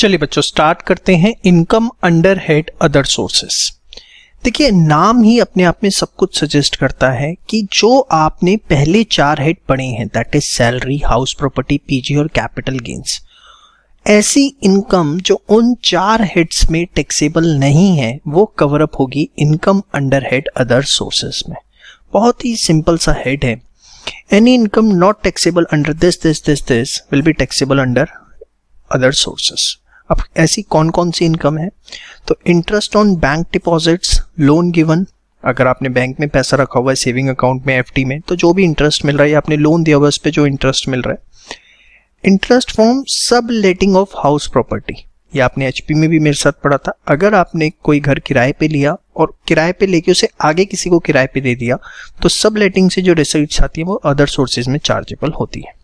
चलिए बच्चों स्टार्ट करते हैं income under head other sources. देखिए नाम ही अपने आप में सब कुछ सजेस्ट करता है कि जो आपने पहले चार हेड पढ़े हैं that is salary, house property, PG और कैपिटल गेन्स, ऐसी इनकम जो उन चार हेड्स में टैक्सेबल नहीं है वो कवर अप होगी income under head other sources में। बहुत ही सिंपल सा हेड है, any income not taxable under this will be taxable under other sources. अब ऐसी कौन कौन सी इनकम है? तो interest on bank deposits, loan given, अगर आपने बैंक में पैसा रखा हुआ है सेविंग अकाउंट में, एफडी में, तो जो भी इंटरेस्ट मिल रहा है या आपने लोन दिया हुआ है उस पर जो इंटरेस्ट मिल रहा है। इंटरेस्ट फ्रॉम सब लेटिंग ऑफ हाउस प्रॉपर्टी, ये आपने एचपी में भी मेरे साथ पढ़ा था। अगर आपने कोई घर किराए पे लिया और किराए पे लेके उसे आगे किसी को किराए पे दे दिया तो सब लेटिंग से जो रिसीट्स आती है वो अदर सोर्सेज में चार्जेबल होती है।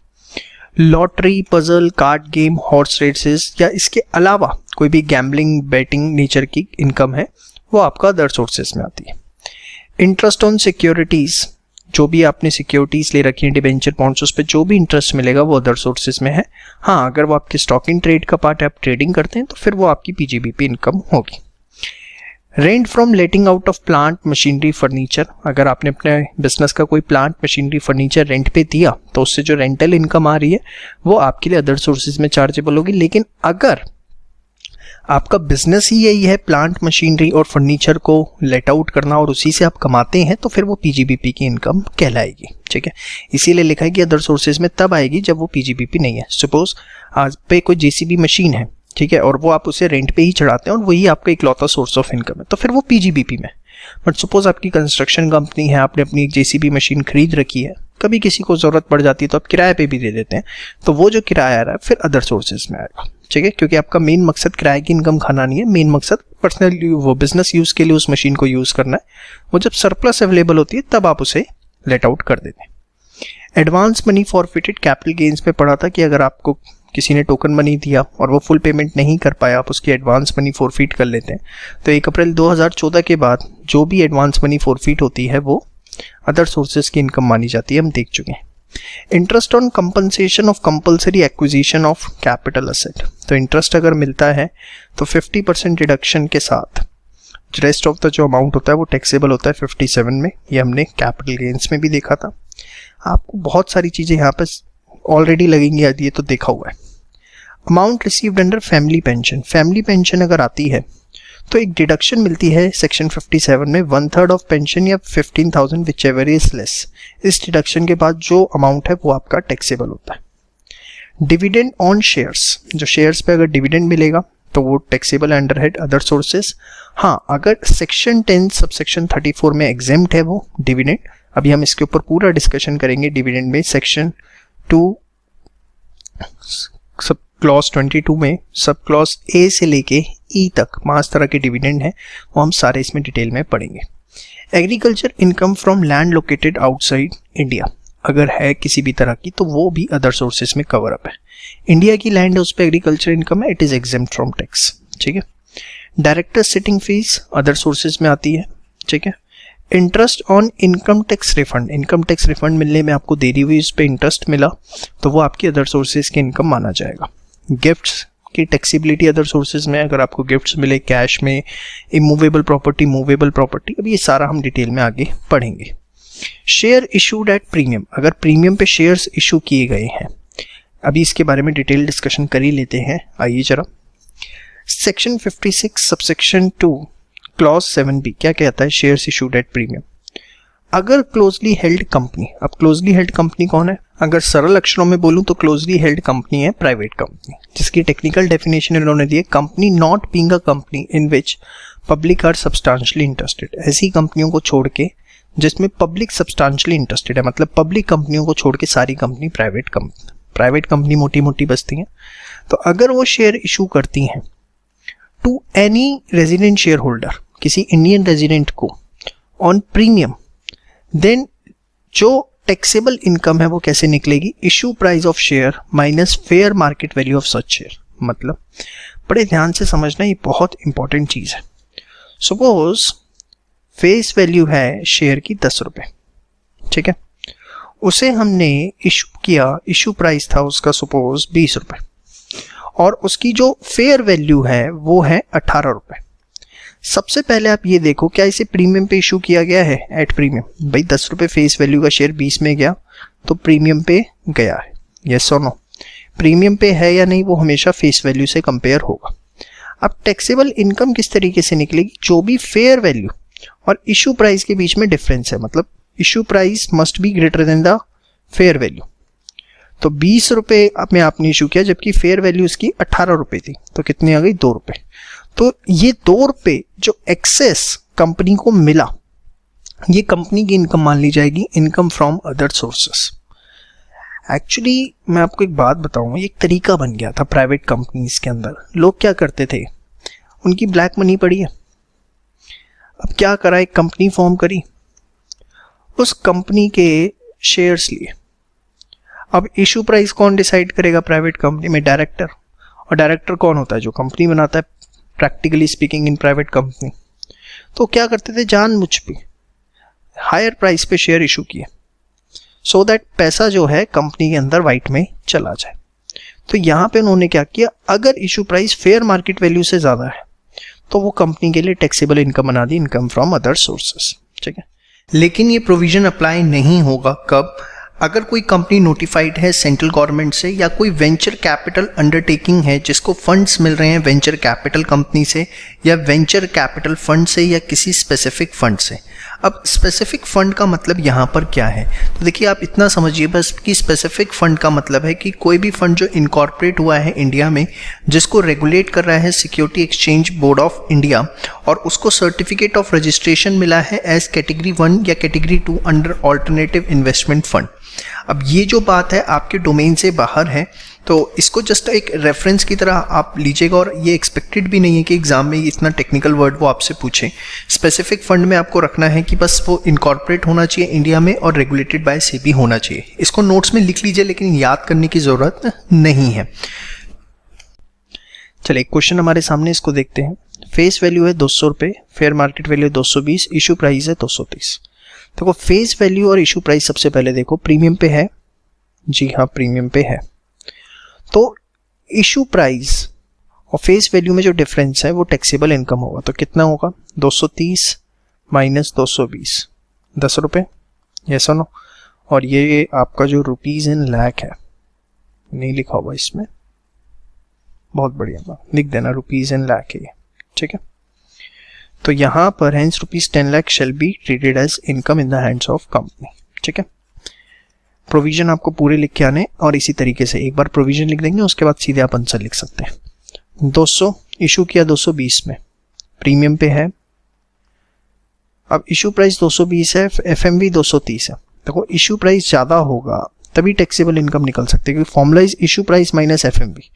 Lottery, puzzle, card game, horse races या इसके अलावा कोई भी गैम्बलिंग, बेटिंग नेचर की इनकम है वो आपका अदर सोर्सेज में आती है। इंटरेस्ट ऑन सिक्योरिटीज, जो भी आपने सिक्योरिटीज ले रखी है, डिबेंचर, बॉन्ड्स, उस पर जो भी इंटरेस्ट मिलेगा वो अदर सोर्सेज में है। हाँ, अगर वो आपके स्टॉक इन ट्रेड का पार्ट है, आप ट्रेडिंग करते हैं तो फिर वो आपकी पीजीबीपी इनकम होगी। Rent from letting out of plant, machinery, furniture, अगर आपने अपने बिजनेस का कोई प्लांट, मशीनरी, फर्नीचर रेंट पे दिया तो उससे जो रेंटल इनकम आ रही है वो आपके लिए अदर सोर्सेज में चार्जेबल होगी। लेकिन अगर आपका बिजनेस ही यही है प्लांट, मशीनरी और फर्नीचर को लेट आउट करना और उसी से आप कमाते हैं तो फिर वो पीजीबीपी की इनकम कहलाएगी। ठीक है, इसीलिए लिखा है कि अदर सोर्सेज में तब आएगी जब वो पीजीबीपी नहीं है। सपोज आज पे कोई जेसीबी मशीन है, ठीक है, और वो आप उसे रेंट पे ही चढ़ाते हैं और वही आपका इकलौता सोर्स ऑफ इनकम है तो फिर वो पीजीबीपी में। बट सपोज आपकी कंस्ट्रक्शन कंपनी है, आपने अपनी एक जेसीबी मशीन खरीद रखी है, कभी किसी को जरूरत पड़ जाती है तो आप किराए पे भी दे देते हैं, तो वो जो किराया आ रहा है फिर अदर सोर्सेज में आएगा। ठीक है, क्योंकि आपका मेन मकसद किराए की इनकम खाना नहीं है, मेन मकसद पर्सनल वो बिजनेस यूज के लिए उस मशीन को यूज करना है। वो जब सरप्लस अवेलेबल होती है तब आप उसे लेट आउट कर देते हैं। Advance money forfeited, capital gains में पढ़ा था कि अगर आपको किसी ने टोकन मनी दिया और वो फुल पेमेंट नहीं कर पाया, आप उसकी एडवांस मनी फॉरफिट कर लेते हैं। तो 1 अप्रैल 2014 के बाद जो भी एडवांस मनी फॉरफिट होती है वो अदर सोर्सेज की इनकम मानी जाती है, हम देख चुके हैं। Interest on compensation of compulsory acquisition of capital asset, तो इंटरेस्ट अगर मिलता है तो 50% डिडक्शन के साथ रेस्ट ऑफ द जो अमाउंट होता है वो टैक्सेबल होता है 57 में। ये हमने कैपिटल गेन्स में भी देखा था। आपको बहुत सारी चीज़ें यहाँ पर ऑलरेडी लगेंगी, यदि ये तो देखा हुआ है। Amount received under family pension, family pension अगर आती है तो एक डिडक्शन मिलती है सेक्शन 57 में 1/3 ऑफ पेंशन या 15,000 विच एवर इज लेस। इस डिडक्शन के बाद जो अमाउंट है वो आपका टैक्सेबल होता है। डिविडेंड ऑन शेयर्स, जो शेयर्स पे अगर डिविडेंड मिलेगा तो वो taxable under head other sources. हाँ, अगर सेक्शन 10 सबसेक्शन 34 में एग्जेम्प्ट है वो डिविडेंड, अभी हम इसके ऊपर पूरा डिस्कशन करेंगे डिविडेंड में। सेक्शन 2 सब क्लॉज 22 में सब क्लॉज ए से लेके ई तक 5 तरह के डिविडेंड हैं, वो हम सारे इसमें डिटेल में पढ़ेंगे। Agriculture income from land located outside India, अगर है किसी भी तरह की तो वो भी अदर सोर्सेज में कवर अप है। इंडिया की लैंड है उस पर एग्रीकल्चर इनकम है, it is exempt from tax. ठीक है, director sitting fees other sources में आती है। ठीक है, interest on income tax refund, income tax refund मिलने में आपको देरी हुई, उस पर इंटरेस्ट मिला तो वो आपकी अदर सोर्सेज की इनकम माना जाएगा। गिफ्ट्स की टैक्सेबिलिटी अदर सोर्सेज में, अगर आपको गिफ्ट्स मिले कैश में, इमूवेबल प्रॉपर्टी, मूवेबल प्रॉपर्टी, अब ये सारा हम डिटेल में आगे पढ़ेंगे। शेयर इशूड एट प्रीमियम, अगर प्रीमियम पे शेयर्स इशू किए गए हैं, अभी इसके बारे में डिटेल डिस्कशन कर ही लेते हैं, आइए जरा। सेक्शन 56 सबसेक्शन 2 क्लॉज 7B क्या कहता है? Shares issued at premium. अगर क्लोजली हेल्ड कंपनी, अब क्लोजली हेल्ड कंपनी कौन है? अगर सरल अक्षरों में बोलूं तो क्लोजली हेल्ड कंपनी है प्राइवेट कंपनी, जिसकी टेक्निकल डेफिनेशन इन्होंने दी है company not being a company in which public are substantially interested. ऐसी कंपनियों को छोड़ के जिसमें पब्लिक सब्सटेंशियली इंटरेस्टेड है, मतलब पब्लिक कंपनियों को छोड़ के सारी कंपनी प्राइवेट कंपनी मोटी मोटी बसती हैं। तो अगर वो शेयर इशू करती हैं to any resident shareholder, किसी इंडियन रेजिडेंट को ऑन प्रीमियम, देन जो टैक्सेबल इनकम है वो कैसे निकलेगी? Issue price of share minus fair market value of such share. मतलब बड़े ध्यान से समझना, ये बहुत इंपॉर्टेंट चीज है। सपोज फेस वैल्यू है शेयर की 10 रुपए, ठीक है, उसे हमने इशू किया, इशू प्राइस था उसका सपोज 20 रुपए, और उसकी जो फेयर वैल्यू है वो है 18 रुपए। सबसे पहले आप ये देखो क्या इसे प्रीमियम पे इशू किया गया है? At premium. भाई 10 रुपए फेस वैल्यू का शेयर 20 में गया तो प्रीमियम पे गया है, यस और नो? प्रीमियम पे है या नहीं वो हमेशा फेस वैल्यू से कंपेयर होगा। अब टैक्सेबल इनकम किस तरीके से निकलेगी? जो भी फेयर वैल्यू और इशू प्राइस के बीच में डिफरेंस है, मतलब issue price must be greater than the fair value. तो 20 रुपए में आपने इशू किया जबकि फेयर वैल्यू इसकी 18 रुपए थी, तो कितनी आ गई? 2 रुपए। तो ये 2 रुपए जो एक्सेस कंपनी को मिला, ये कंपनी की इनकम मान ली जाएगी, income from other sources. Actually मैं आपको एक बात बताऊं, एक तरीका बन गया था प्राइवेट कंपनीज के अंदर। लोग क्या करते थे, उनकी ब्लैक मनी पड़ी है, अब क्या करा, एक कंपनी फॉर्म करी, उस कंपनी के शेयर्स लिए। अब इशू प्राइस कौन डिसाइड करेगा प्राइवेट कंपनी में? डायरेक्टर। और डायरेक्टर कौन होता है? जो कंपनी बनाता है, practically speaking in private company. तो क्या करते थे, जानबूझ के हायर प्राइस पे शेयर इशू किए सो दैट पैसा जो है कंपनी के अंदर वाइट में चला जाए। तो यहाँ पे उन्होंने क्या किया, अगर issue price fair market value से ज़्यादा है तो वो कंपनी के लिए टैक्सेबल इनकम बना दी, इनकम फ्रॉम अदर सोर्सेस। ठीक है, लेकिन ये प्रोविजन अप्लाई नहीं होगा कब? अगर कोई कंपनी नोटिफाइड है सेंट्रल गवर्नमेंट से, या कोई वेंचर कैपिटल अंडरटेकिंग है जिसको फंड्स मिल रहे हैं वेंचर कैपिटल कंपनी से या वेंचर कैपिटल फंड से या किसी स्पेसिफिक फंड से। अब स्पेसिफिक फंड का मतलब यहाँ पर क्या है? तो देखिए आप इतना समझिए बस कि स्पेसिफिक फंड का मतलब है कि कोई भी फंड जो इनकॉर्पोरेट हुआ है इंडिया में, जिसको रेगुलेट कर रहा है security exchange board of India, और उसको सर्टिफिकेट ऑफ रजिस्ट्रेशन मिला है एज कैटेगरी 1 या category 2 under alternative investment fund. अब ये जो बात है आपके डोमेन से बाहर है, तो इसको जस्ट एक रेफरेंस की तरह आप लीजिएगा, और ये एक्सपेक्टेड भी नहीं है कि एग्जाम में इतना टेक्निकल वर्ड वो आपसे पूछे। स्पेसिफिक फंड में आपको रखना है कि बस वो इनकॉर्पोरेट होना चाहिए इंडिया में और रेगुलेटेड बाय सेबी होना चाहिए। इसको नोट्स में लिख लीजिए, लेकिन याद करने की जरूरत नहीं है। चलिए एक क्वेश्चन हमारे सामने, इसको देखते हैं। फेस वैल्यू है 200 रुपये, fair market value 220, issue price है 230। देखो फेस वैल्यू और इशू प्राइस सबसे पहले देखो, प्रीमियम पे है, जी हाँ प्रीमियम पे है। तो इशू प्राइस और फेस वैल्यू में जो डिफरेंस है वो टैक्सेबल इनकम होगा। तो कितना होगा? 230 माइनस 220, 10 रुपये, यस और नो? और ये आपका जो रुपीज इन लाख है, नहीं लिखा होगा इसमें, बहुत बढ़िया, लिख देना रुपीज इन लाख है, ठीक है? तो यहाँ पर hence rupees 10 lakh shall be treated as income in the hands of company. ठीक है, प्रोविजन आपको पूरे लिख के आने, और इसी तरीके से एक बार प्रोविजन लिख देंगे, उसके बाद सीधे आप आंसर लिख सकते हैं। 200 इशू किया 220 में, प्रीमियम पे है। अब इशू प्राइस 220 है, एफएमवी 230 है। देखो इशू प्राइस ज़्यादा होगा तभी टैक्सेबल इनकम निकल सकती है, क्योंकि formula is issue price minus FMV.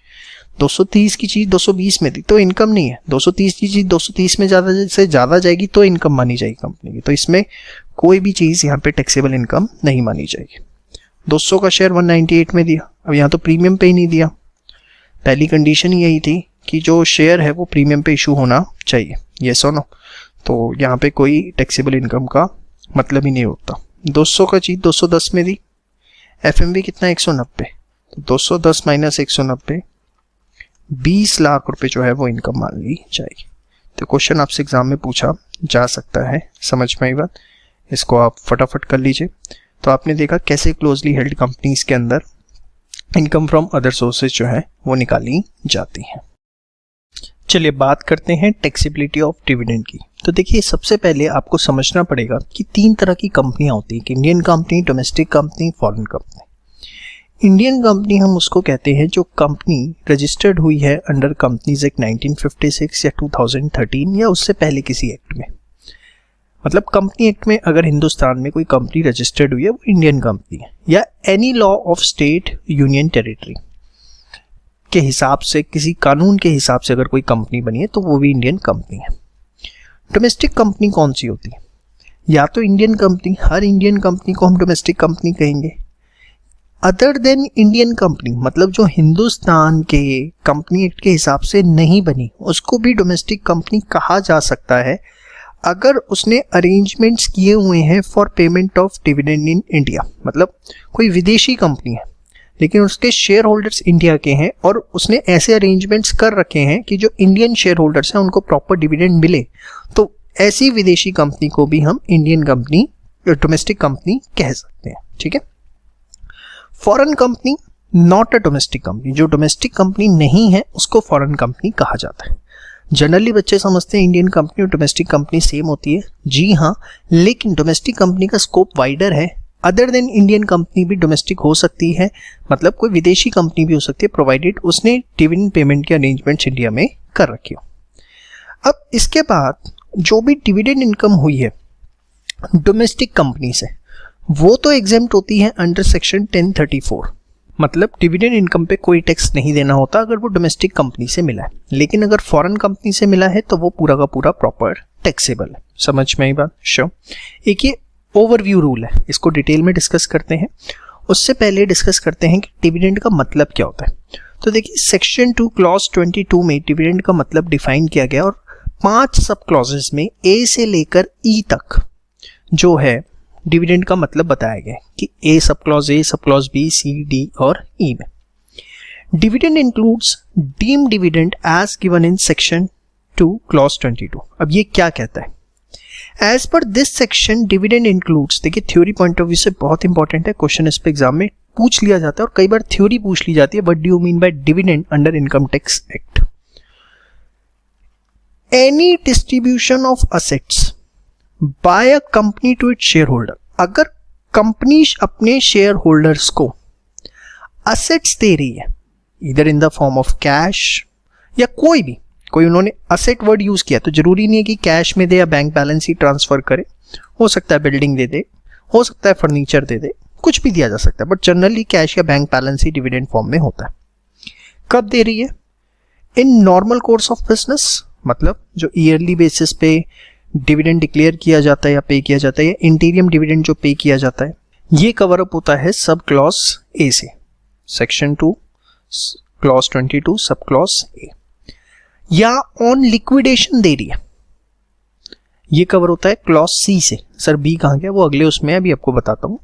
230 की चीज़ 220 में थी तो इनकम नहीं है, 230 की चीज़ 230 में ज़्यादा से ज़्यादा जाएगी तो इनकम मानी जाएगी कंपनी की। तो इसमें कोई भी चीज़ यहाँ पे टैक्सेबल इनकम नहीं मानी जाएगी। 200 का शेयर 198 में दिया, अब यहाँ तो प्रीमियम पे ही नहीं दिया। पहली कंडीशन ही यही थी कि जो शेयर है वो प्रीमियम पे इशू होना चाहिए, येस और नो? तो यहाँ पे कोई टैक्सेबल इनकम का मतलब ही नहीं होता। 200 का चीज़ 210 में दी, एफएमवी कितना 190, तो 210 माइनस 190, 20 लाख रुपए जो है वो इनकम मान ली जाएगी। तो क्वेश्चन आपसे एग्जाम में पूछा जा सकता है, समझ में आई बात? इसको आप फटाफट कर लीजिए। तो आपने देखा कैसे क्लोजली हेल्ड कंपनीज के अंदर इनकम फ्रॉम अदर सोर्सेज जो है वो निकाली जाती हैं। चलिए बात करते हैं टैक्सेबिलिटी ऑफ डिविडेंड की। तो देखिए सबसे पहले आपको समझना पड़ेगा कि 3 तरह की कंपनियां होती हैं, Indian company, domestic company, foreign company. Indian company हम उसको कहते हैं जो कंपनी रजिस्टर्ड हुई है अंडर कंपनीज एक्ट 1956 या 2013 या उससे पहले किसी एक्ट में। मतलब कंपनी एक्ट में अगर हिंदुस्तान में कोई कंपनी रजिस्टर्ड हुई है वो इंडियन कंपनी है, या any law of state union territory के हिसाब से, किसी कानून के हिसाब से अगर कोई कंपनी बनी है तो वो भी इंडियन कंपनी है। डोमेस्टिक कंपनी कौन सी होती है? या तो इंडियन कंपनी, हर इंडियन कंपनी को हम डोमेस्टिक कंपनी कहेंगे। अदर देन इंडियन कंपनी मतलब जो हिंदुस्तान के कंपनी एक्ट के हिसाब से नहीं बनी, उसको भी डोमेस्टिक कंपनी कहा जा सकता है अगर उसने अरेंजमेंट्स किए हुए हैं for payment of dividend in India. मतलब कोई विदेशी कंपनी है लेकिन उसके शेयर होल्डर्स इंडिया के हैं और उसने ऐसे अरेंजमेंट्स कर रखे हैं कि जो इंडियन शेयर होल्डर्स हैं उनको प्रॉपर डिविडेंड मिले, तो ऐसी विदेशी कंपनी को भी हम इंडियन कंपनी, डोमेस्टिक कंपनी कह सकते हैं। ठीक है। Foreign company not a domestic company, जो डोमेस्टिक कंपनी नहीं है उसको फॉरेन कंपनी कहा जाता है। जनरली बच्चे समझते हैं इंडियन कंपनी और डोमेस्टिक कंपनी सेम होती है। जी हाँ, लेकिन डोमेस्टिक कंपनी का स्कोप वाइडर है। अदर देन इंडियन कंपनी भी डोमेस्टिक हो सकती है, मतलब कोई विदेशी कंपनी भी हो सकती है, प्रोवाइडेड उसने डिविडेंड पेमेंट के अरेंजमेंट्स इंडिया में कर रखे हो। अब इसके बाद जो भी डिविडेंड इनकम हुई है डोमेस्टिक कंपनी से, वो तो एग्जेम्प्ट होती है अंडर सेक्शन 1034, मतलब डिविडेंड इनकम पे कोई टैक्स नहीं देना होता अगर वो डोमेस्टिक कंपनी से मिला है। लेकिन अगर फॉरेन कंपनी से मिला है तो वो पूरा का पूरा प्रॉपर टैक्सेबल है। समझ में आई बात? श्योर। एक ये ओवरव्यू रूल है, इसको डिटेल में डिस्कस करते हैं। उससे पहले डिस्कस करते हैं कि डिविडेंड का मतलब क्या होता है। तो देखिए सेक्शन 2 क्लॉज 22 में डिविडेंड का मतलब डिफाइन किया गया और 5 सब क्लॉजेस में ए से लेकर ई तक जो है डिविडेंड का मतलब बताया गया कि ए सब क्लॉज बी, सी, डी और ई में dividend includes deemed dividend as given in section 2 clause 22। अब ये क्या कहता है? As per this section dividend includes, देखिए थ्योरी पॉइंट ऑफ व्यू से बहुत इंपॉर्टेंट है, क्वेश्चन इस पे एग्जाम में पूछ लिया जाता है और कई बार थ्योरी पूछ ली जाती है। What do you mean by dividend under income tax act? Any distribution of assets by a company to its shareholder, अगर कंपनी अपने शेयर होल्डर्स को असेट्स दे रही है इधर in the form of cash या कोई उन्होंने असेट वर्ड यूज किया, तो जरूरी नहीं है कि कैश में दे या बैंक बैलेंस ही ट्रांसफर करे, हो सकता है बिल्डिंग दे दे, हो सकता है फर्नीचर दे दे, कुछ भी दिया जा सकता है, बट जनरली कैश या बैंक बैलेंस ही डिविडेंड फॉर्म में होता है। कब दे रही है? In normal course of business, मतलब जो ईयरली बेसिस पे डिविडेंड डिक्लेयर किया जाता है या पे किया जाता है, या इंटीरियम डिविडेंड जो पे किया जाता है, ये कवर अप होता है सब क्लॉज ए से, section 2 clause 22 sub clause A. या ऑन लिक्विडेशन दे रही है, ये कवर होता है क्लॉज सी से। सर बी कहाँ गया? वो अगले उसमें अभी आपको बताता हूँ।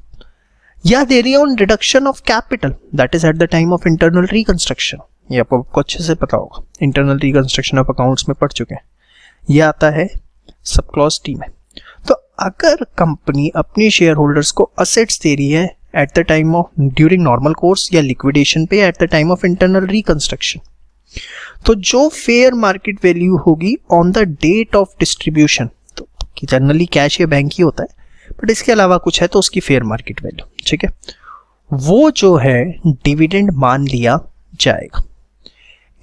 या दे रही है on reduction of capital, that is eight the time of internal reconstruction, ये आपको अच्छे से पता होगा, इंटरनल रिकंस्ट्रक्शन ऑफ अकाउंट्स में पढ़ चुके हैं। ये आता है सब क्लॉज टी में। तो अगर कंपनी अपने शेयर होल्डर्स को असेट्स दे रही है at the time of during normal course या लिक्विडेशन पे at the time of internal reconstruction, तो जो fair market value on the the date of डिस्ट्रीब्यूशन, तो जनरली कैश या बैंक ही होता है, बट इसके अलावा कुछ है तो उसकी फेयर मार्केट वैल्यू, ठीक है, वो जो है डिविडेंड मान लिया जाएगा।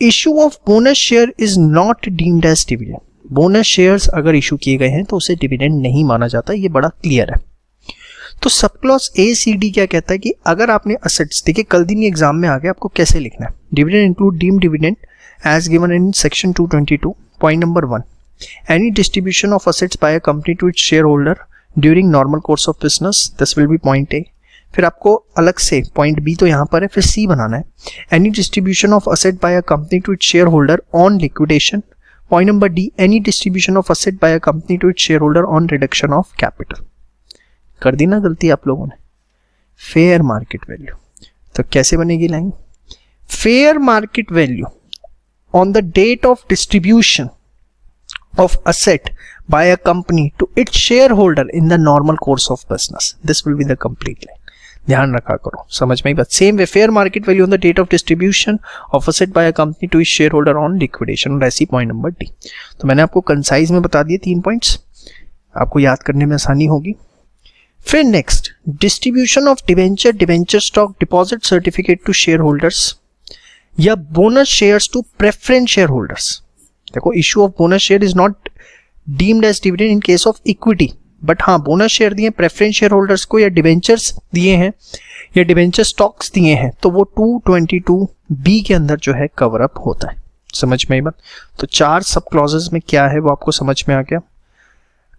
Issue of bonus share is not deemed as dividend, bonus shares अगर इशू किए गए हैं तो उसे डिविडेंड नहीं माना जाता, ये बड़ा क्लियर है। तो sub clause A C D क्या कहता है कि अगर आपने असेट्स, देखिए कल दिन ये एग्जाम में आ गया, आपको कैसे लिखना है, dividend include deemed dividend as given in section 222 point number 1, any distribution of assets by a company to its shareholder during normal course of business, this will be point A. फिर आपको अलग से point B तो यहाँ पर है, फिर C बनाना है, any distribution of asset by a company to its shareholder on liquidation, point number D, any distribution of asset by a company to its shareholder on reduction of capital. कर दी ना गलती आप लोगों ने, fair market value. तो कैसे बनेगी line? Fair market value on the date of distribution of asset by a company to its shareholder in the normal course of business, this will be the complete line. ध्यान रखा करो, समझ में ही बात। Same way fair market value on the date of distribution of asset by a company to its shareholder on liquidation, और ऐसी point number D. तो मैंने आपको कंसाइज में बता दिए 3 पॉइंट्स, आपको याद करने में आसानी होगी। फिर next, distribution of debenture, debenture stock, deposit certificate to share holders या bonus shares to preference share holders. देखो issue of bonus share is not deemed as dividend in case of equity, but हाँ bonus share दिए preference share holders को, या debentures दिए हैं या debenture stocks दिए हैं, तो वो 222 बी के अंदर जो है कवर अप होता है। समझ में बात? तो 4 सब क्लॉजेस में क्या है वो आपको समझ में आ गया।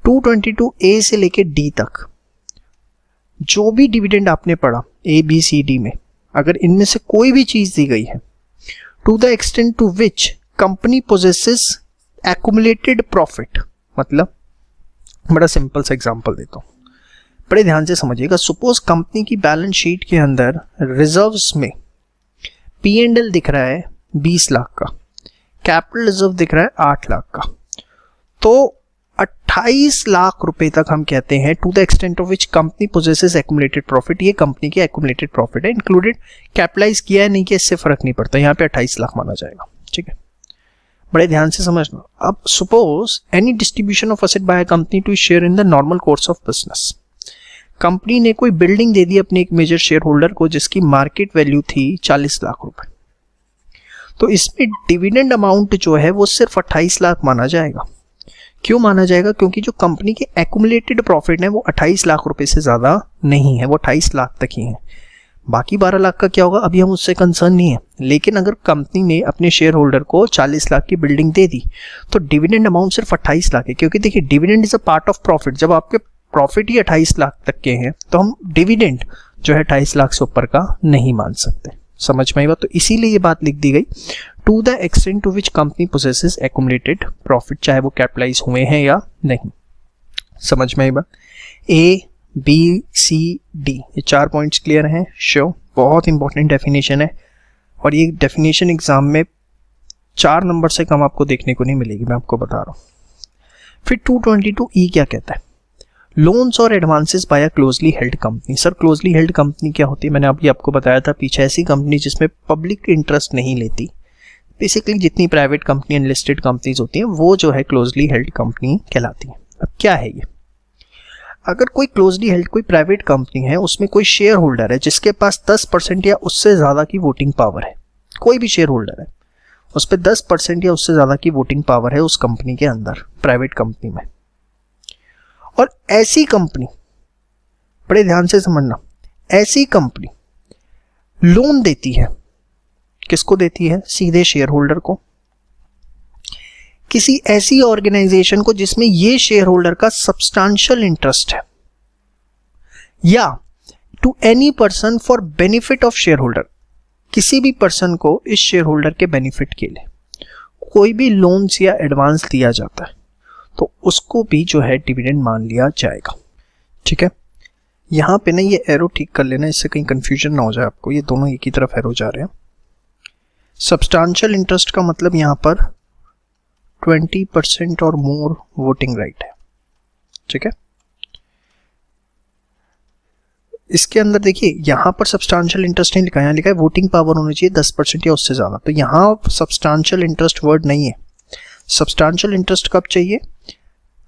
222 ए से लेके डी तक जो भी डिविडेंड आपने पढ़ा ए बी सी डी में, अगर इनमें से कोई भी चीज दी गई है, to the extent to which company possesses accumulated profit, मतलब बड़ा सिंपल सा एग्जांपल देता हूं, बड़े ध्यान से समझिएगा। सपोज कंपनी की बैलेंस शीट के अंदर रिजर्व्स में P&L दिख रहा है 20 लाख का, कैपिटल रिजर्व दिख रहा है 8 लाख का, तो 28 लाख रुपए तक हम कहते हैं to the extent of which company possesses accumulated profit, ये कंपनी की एक्यूमुलेटेड प्रॉफिट है, इंक्लूडेड कैपिटलाइज किया है नहीं किया इससे फर्क नहीं पड़ता, यहाँ पे 28 लाख माना जाएगा। ठीक है, बड़े ध्यान से समझना। अब suppose any distribution of asset by a company to share in the normal course of business, company ने कोई बिल्डिंग दे दी अपने एक मेजर शेयर होल्डर को जिसकी मार्केट वैल्यू थी 40 लाख रुपए, तो इसमें डिविडेंड अमाउंट जो है वो सिर्फ 28 लाख माना जाएगा। क्यों माना जाएगा? क्योंकि जो कंपनी के एक्यूमुलेटेड प्रॉफिट है वो 28 लाख रुपए से ज्यादा नहीं है, वो 28 लाख तक ही है। बाकी 12 लाख का क्या होगा अभी हम उससे कंसर्न नहीं है, लेकिन अगर कंपनी ने अपने शेयर होल्डर को 40 लाख की बिल्डिंग दे दी तो डिविडेंड अमाउंट सिर्फ 28 लाख है, क्योंकि देखिए dividend is a part of profit. जब आपके प्रॉफिट ही 28 लाख तक के हैं तो हम डिविडेंड जो है 28 लाख से ऊपर का नहीं मान सकते। समझ में आई बात? तो इसीलिए ये बात लिख दी गई, to the extent to which company possesses accumulated profit, चाहे वो कैपिटलाइज हुए हैं या नहीं। समझ में आई बात? A, B, C, D ये 4 पॉइंट्स क्लियर हैं? श्योर, बहुत इंपॉर्टेंट डेफिनेशन है और ये डेफिनेशन एग्जाम में 4 नंबर से कम आपको देखने को नहीं मिलेगी, मैं आपको बता रहा हूँ। फिर 222E क्या कहता है? लोन्स और advances by a closely held company. Sir closely held company क्या होती है? मैंने अभी आपको बताया था पीछे, ऐसी कंपनी जिसमें पब्लिक इंटरेस्ट नहीं लेती। बेसिकली जितनी प्राइवेट कंपनी अनलिस्टेड कंपनीज होती हैं वो जो है क्लोजली हेल्ड कंपनी कहलाती है। अब क्या है ये? अगर कोई क्लोजली हेल्ड कोई प्राइवेट कंपनी है, उसमें कोई शेयर होल्डर है जिसके पास 10% या उससे ज्यादा की वोटिंग पावर है, कोई भी शेयर होल्डर है उस पर 10% या उससे ज्यादा की वोटिंग पावर है उस कंपनी के अंदर, प्राइवेट कंपनी में, और ऐसी कंपनी, बड़े ध्यान से समझना, ऐसी कंपनी लोन देती है, किसको देती है? सीधे शेयर होल्डर को, किसी ऐसी ऑर्गेनाइजेशन को जिसमें ये शेयर होल्डर का सब्सटेंशियल इंटरेस्ट है, या to any person for benefit of shareholder, किसी भी पर्सन को इस शेयर होल्डर के बेनिफिट के लिए कोई भी लोन्स या एडवांस दिया जाता है तो उसको भी जो है डिविडेंड मान लिया जाएगा। ठीक है, यहां पे ना ये एरो ठीक कर लेना, इससे कहीं कंफ्यूजन ना हो जाए आपको, ये दोनों एक ही तरफ एरो जा रहे हैं। सब्सटेंशियल इंटरेस्ट का मतलब यहां पर 20% और मोर वोटिंग राइट है। ठीक है, इसके अंदर देखिए यहां पर सब्सटेंशियल इंटरेस्ट नहीं लिखा है, यहां लिखा है वोटिंग पावर होनी चाहिए 10% या उससे ज्यादा, तो यहां सब्सटेंशियल इंटरेस्ट वर्ड नहीं है। सब्सटेंशियल इंटरेस्ट कब चाहिए?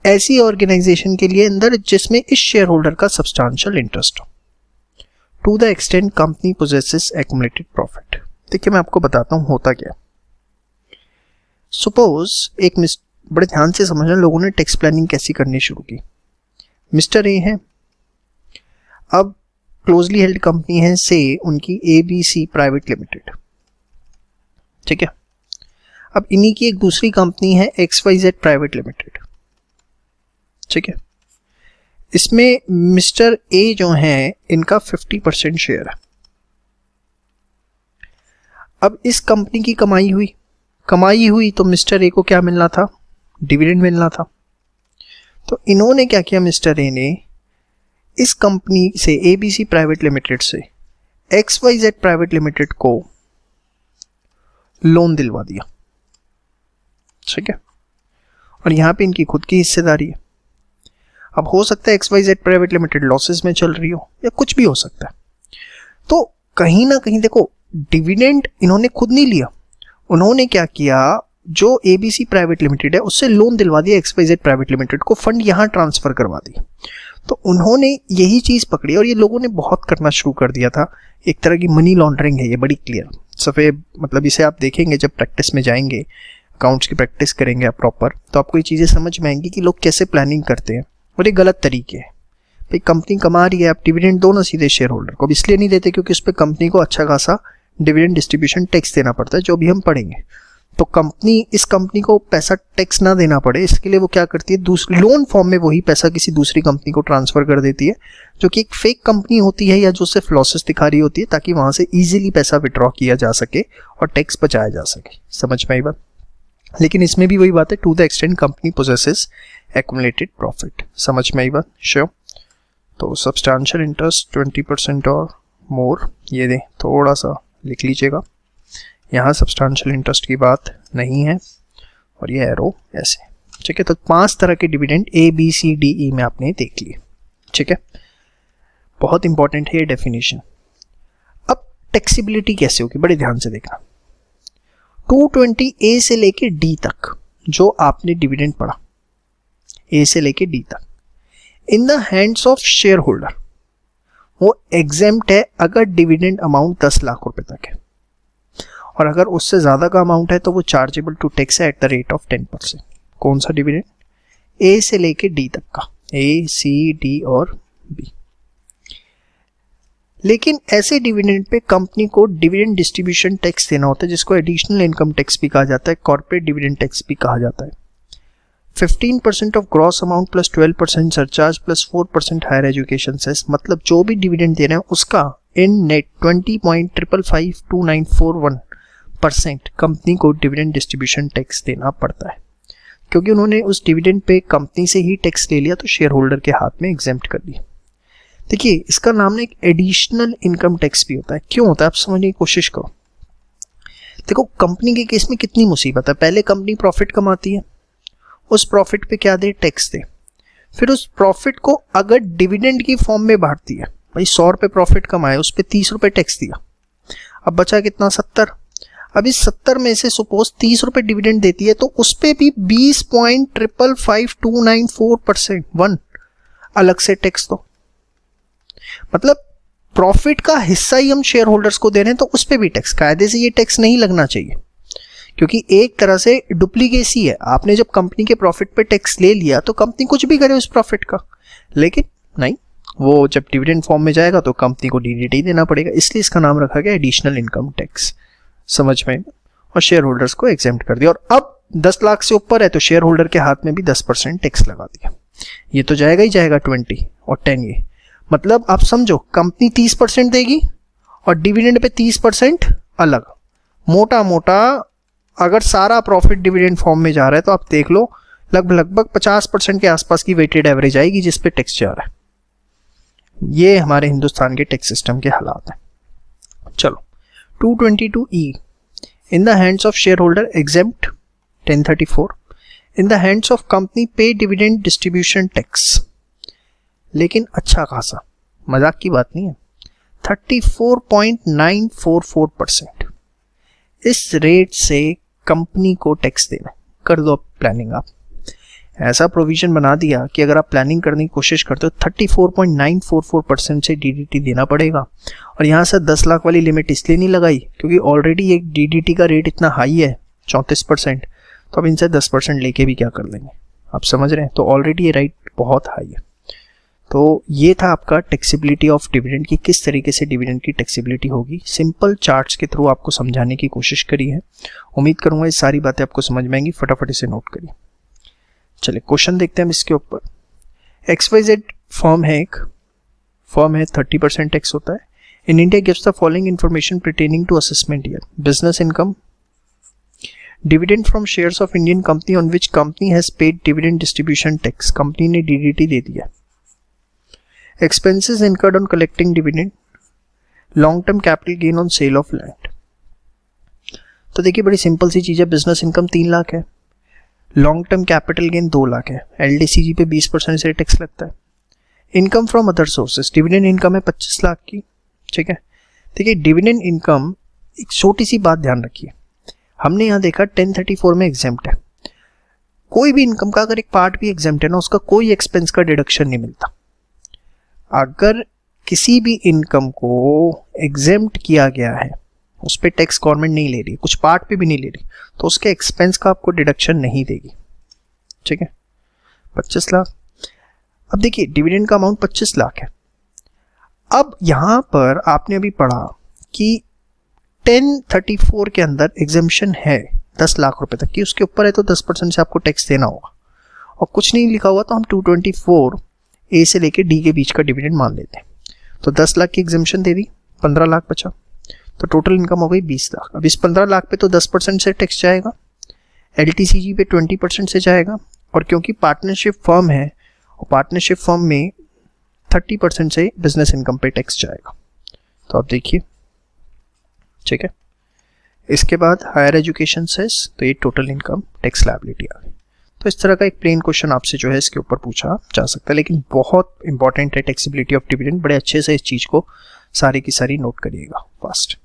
ऐसी ऑर्गेनाइजेशन के लिए अंदर जिसमें इस शेयर होल्डर का सब्सटेंशियल इंटरेस्ट हो, to the extent company possesses accumulated profit. देखिए मैं आपको बताता हूं होता क्या। सपोज एक बड़े ध्यान से समझना, लोगों ने टैक्स प्लानिंग कैसी करनी शुरू की। मिस्टर ए है, अब क्लोजली हेल्ड कंपनी है से उनकी ABC प्राइवेट लिमिटेड। ठीक है, अब इन्हीं की एक दूसरी कंपनी है XYZ प्राइवेट लिमिटेड। ठीक है, इसमें मिस्टर ए जो है इनका 50% शेयर है। अब इस कंपनी की कमाई हुई तो मिस्टर ए को क्या मिलना था? डिविडेंड मिलना था। तो इन्होंने क्या किया, मिस्टर ए ने इस कंपनी से ABC प्राइवेट लिमिटेड से XYZ प्राइवेट लिमिटेड को लोन दिलवा दिया। ठीक है, और यहां पे इनकी खुद की हिस्सेदारी है। अब हो सकता है XYZ प्राइवेट लिमिटेड लॉसेस में चल रही हो या कुछ भी हो सकता है, तो कहीं ना कहीं देखो डिविडेंड इन्होंने खुद नहीं लिया, उन्होंने क्या किया, जो ABC प्राइवेट लिमिटेड है उससे लोन दिलवा दिया XYZ प्राइवेट लिमिटेड को, फंड यहां ट्रांसफर करवा दी। तो उन्होंने यही चीज पकड़ी और ये लोगों ने बहुत करना शुरू कर दिया था। एक तरह की मनी लॉन्ड्रिंग है ये, बड़ी क्लियर सफेद, मतलब इसे आप देखेंगे जब प्रैक्टिस में जाएंगे, अकाउंट्स की प्रैक्टिस करेंगे आप प्रॉपर, तो आपको ये चीजें समझ में आएंगी कि लोग कैसे प्लानिंग करते हैं और ये गलत तरीके है। भाई कंपनी कमा रही है, आप डिविडेंड दो ना सीधे शेयर होल्डर को। अब इसलिए नहीं देते क्योंकि उस पर कंपनी को अच्छा खासा डिविडेंड डिस्ट्रीब्यूशन टैक्स देना पड़ता है, जो भी हम पढ़ेंगे। तो कंपनी, इस कंपनी को पैसा टैक्स ना देना पड़े इसके लिए वो क्या करती है, दूसरी लोन फॉर्म में वही पैसा किसी दूसरी कंपनी को ट्रांसफर कर देती है, जो कि एक फेक कंपनी होती है या जो सिर्फ लॉसेस दिखा रही होती है, ताकि वहां से इजीली पैसा विड्रॉ किया जा सके और टैक्स बचाया जा सके। समझ में आई बात? लेकिन इसमें भी वही बात है, to the extent company possesses accumulated profit. समझ में आई बात? श्योर। तो सब्सटेंशियल इंटरेस्ट 20% और मोर, ये दे थोड़ा सा लिख लीजिएगा। यहाँ सब्सटेंशियल इंटरेस्ट की बात नहीं है, और ये एरो ऐसे, ठीक है। तो 5 तरह के dividend A B C D E में आपने देख लिए, ठीक है। बहुत इंपॉर्टेंट है ये डेफिनेशन। अब टैक्सेबिलिटी कैसे होगी, बड़े ध्यान से देखना। 220A से लेके D तक जो आपने डिविडेंड पढ़ा, A से लेके D तक, इन the hands of share holder वो एग्जेम्प्ट है अगर डिविडेंड अमाउंट 10 लाख रुपए तक है, और अगर उससे ज्यादा का अमाउंट है तो वो चार्जेबल टू टैक्स है एट द रेट ऑफ 10%। कौन सा डिविडेंड? ए से लेके डी तक का, ए सी डी और बी। लेकिन ऐसे डिविडेंड पे कंपनी को डिविडेंड डिस्ट्रीब्यूशन टैक्स देना होता है, जिसको एडिशनल इनकम टैक्स भी कहा जाता है, कॉर्पोरेट डिविडेंड टैक्स भी कहा जाता है। 15% of gross amount plus 12% surcharge plus 4% higher education cess, मतलब जो भी डिविडेंड दे रहे हैं उसका इन नेट 20.552941% कंपनी को डिविडेंड डिस्ट्रीब्यूशन टैक्स देना पड़ता है। क्योंकि उन्होंने उस डिविडेंड पे कंपनी से ही टैक्स ले लिया तो शेयर होल्डर के हाथ में एग्जेम्प्ट कर दिया। देखिए इसका नाम ना एक एडिशनल इनकम टैक्स भी होता है। क्यों होता है आप समझने की कोशिश करो। देखो कंपनी के केस में कितनी मुसीबत है, पहले कंपनी प्रॉफिट कमाती है, उस प्रॉफिट पे क्या दे, टैक्स दे, फिर उस प्रॉफिट को अगर डिविडेंड की फॉर्म में बांटती है, भाई 100 रुपए प्रॉफिट कमाए, उस पे 30 रुपए टैक्स दिया, अब बचा कितना, 70। अब इस 70 में से सपोज 30 रुपए डिविडेंड देती है तो उस पे भी 20.555294% वन अलग से टैक्स दो। मतलब प्रॉफिट का हिस्सा ही हम शेयर होल्डर्स को दे रहे हैं तो उस पे भी टैक्स। कायदे से ये टैक्स नहीं लगना चाहिए, क्योंकि एक तरह से डुप्लीकेसी है। आपने जब कंपनी के प्रॉफिट पे टैक्स ले लिया तो कंपनी कुछ भी करे उस प्रॉफिट का, लेकिन नहीं, वो जब डिविडेंड फॉर्म में जाएगा तो कंपनी को डीडीटी देना पड़ेगा, इसलिए इसका नाम रखा गया एडिशनल इनकम टैक्स। समझ में? और शेयर होल्डर्स को एग्जेम्प्ट कर दिया। और अब 10 लाख से ऊपर है तो शेयर होल्डर के हाथ में भी 10% टैक्स लगा दिया। ये तो जाएगा ही जाएगा 20 और 10 ये, मतलब आप समझो कंपनी 30% देगी और डिविडेंड पे 30% अलग। मोटा मोटा अगर सारा प्रॉफिट डिविडेंड फॉर्म में जा रहा है तो आप देख लो लगभग 50% के आसपास की वेटेड एवरेज आएगी जिस पे टैक्स जा रहा है। ये हमारे हिंदुस्तान के टैक्स सिस्टम के हालात हैं। चलो 222E, in the hands of share holder exempt 1034, in the hands of company पे डिविडेंड डिस्ट्रीब्यूशन टैक्स, लेकिन अच्छा खासा, मजाक की बात नहीं है, 34.944%। इस रेट से कंपनी को टैक्स देना। कर दो अब प्लानिंग। आप ऐसा प्रोविजन बना दिया कि अगर आप प्लानिंग करने की कोशिश करते हो 34.944% से डीडीटी देना पड़ेगा। और यहाँ से 10 लाख वाली लिमिट इसलिए नहीं लगाई क्योंकि ऑलरेडी एक डीडीटी का रेट इतना हाई है 34%, तो अब इनसे 10% लेके भी क्या कर लेंगे, आप समझ रहे हैं। तो ऑलरेडी ये राइट बहुत हाई है। तो ये था आपका टैक्सेबिलिटी ऑफ डिविडेंड की, किस तरीके से डिविडेंड की टैक्सेबिलिटी होगी। सिंपल चार्ट्स के थ्रू आपको समझाने की कोशिश करी है। उम्मीद करूंगा ये सारी बातें आपको समझ में आएंगी। फटाफट इसे नोट करिए। चलिए क्वेश्चन देखते हैं हम इसके ऊपर। XYZ फर्म है, एक फर्म है, 30% टैक्स होता है। In India gives the following information pertaining to assessment year: business income, dividend from shares of Indian company on which company has paid dividend distribution tax, company ने DDT दे दिया, expenses incurred on collecting dividend, long term capital gain on sale of land। तो देखिए बड़ी simple सी चीज़ है, business income 3 lakh है, long term capital gain 2 lakh है, LDCG पे 20% से टैक्स लगता है। Income from other sources, dividend income है 25 लाख की, ठीक है। देखिए डिविडेंड इनकम, एक छोटी सी बात ध्यान रखिए, हमने यहाँ देखा 1034 में एग्जेम्प्ट है। कोई भी इनकम का अगर एक पार्ट भी एग्जेम्प्ट है ना, उसका कोई एक्सपेंस का डिडक्शन नहीं मिलता। अगर किसी भी इनकम को एग्जेम्प्ट किया गया है, उस पर टैक्स गवर्नमेंट नहीं ले रही, कुछ पार्ट पे भी नहीं ले रही, तो उसके एक्सपेंस का आपको डिडक्शन नहीं देगी, ठीक है। 25 लाख। अब देखिए डिविडेंड का अमाउंट 25 लाख है। अब यहां पर आपने अभी पढ़ा कि 1034 के अंदर एग्जेम्पशन है 10 लाख रुपए तक की, उसके ऊपर है तो 10% से आपको टैक्स देना होगा। और कुछ नहीं लिखा हुआ तो हम 224 ए से लेके डी के बीच का डिविडेंड मान लेते हैं। तो 10 लाख की एग्जेम्पशन दे दी, 15 लाख बचा, तो टोटल इनकम हो गई 20 लाख। अब इस 15 लाख पे तो 10% से टैक्स जाएगा, LTCG पे 20% से जाएगा, और क्योंकि पार्टनरशिप फर्म है और पार्टनरशिप फर्म में 30% से बिजनेस इनकम पे टैक्स जाएगा। तो आप देखिए, ठीक है, इसके बाद हायर एजुकेशन सेस, तो ये टोटल इनकम टैक्स लायबिलिटी आ गई। तो इस तरह का एक प्लेन क्वेश्चन आपसे जो है इसके ऊपर पूछा जा सकता है, लेकिन बहुत इंपॉर्टेंट है टैक्सेबिलिटी ऑफ डिविडेंड। बड़े अच्छे से इस चीज को सारी की सारी नोट करिएगा फास्ट।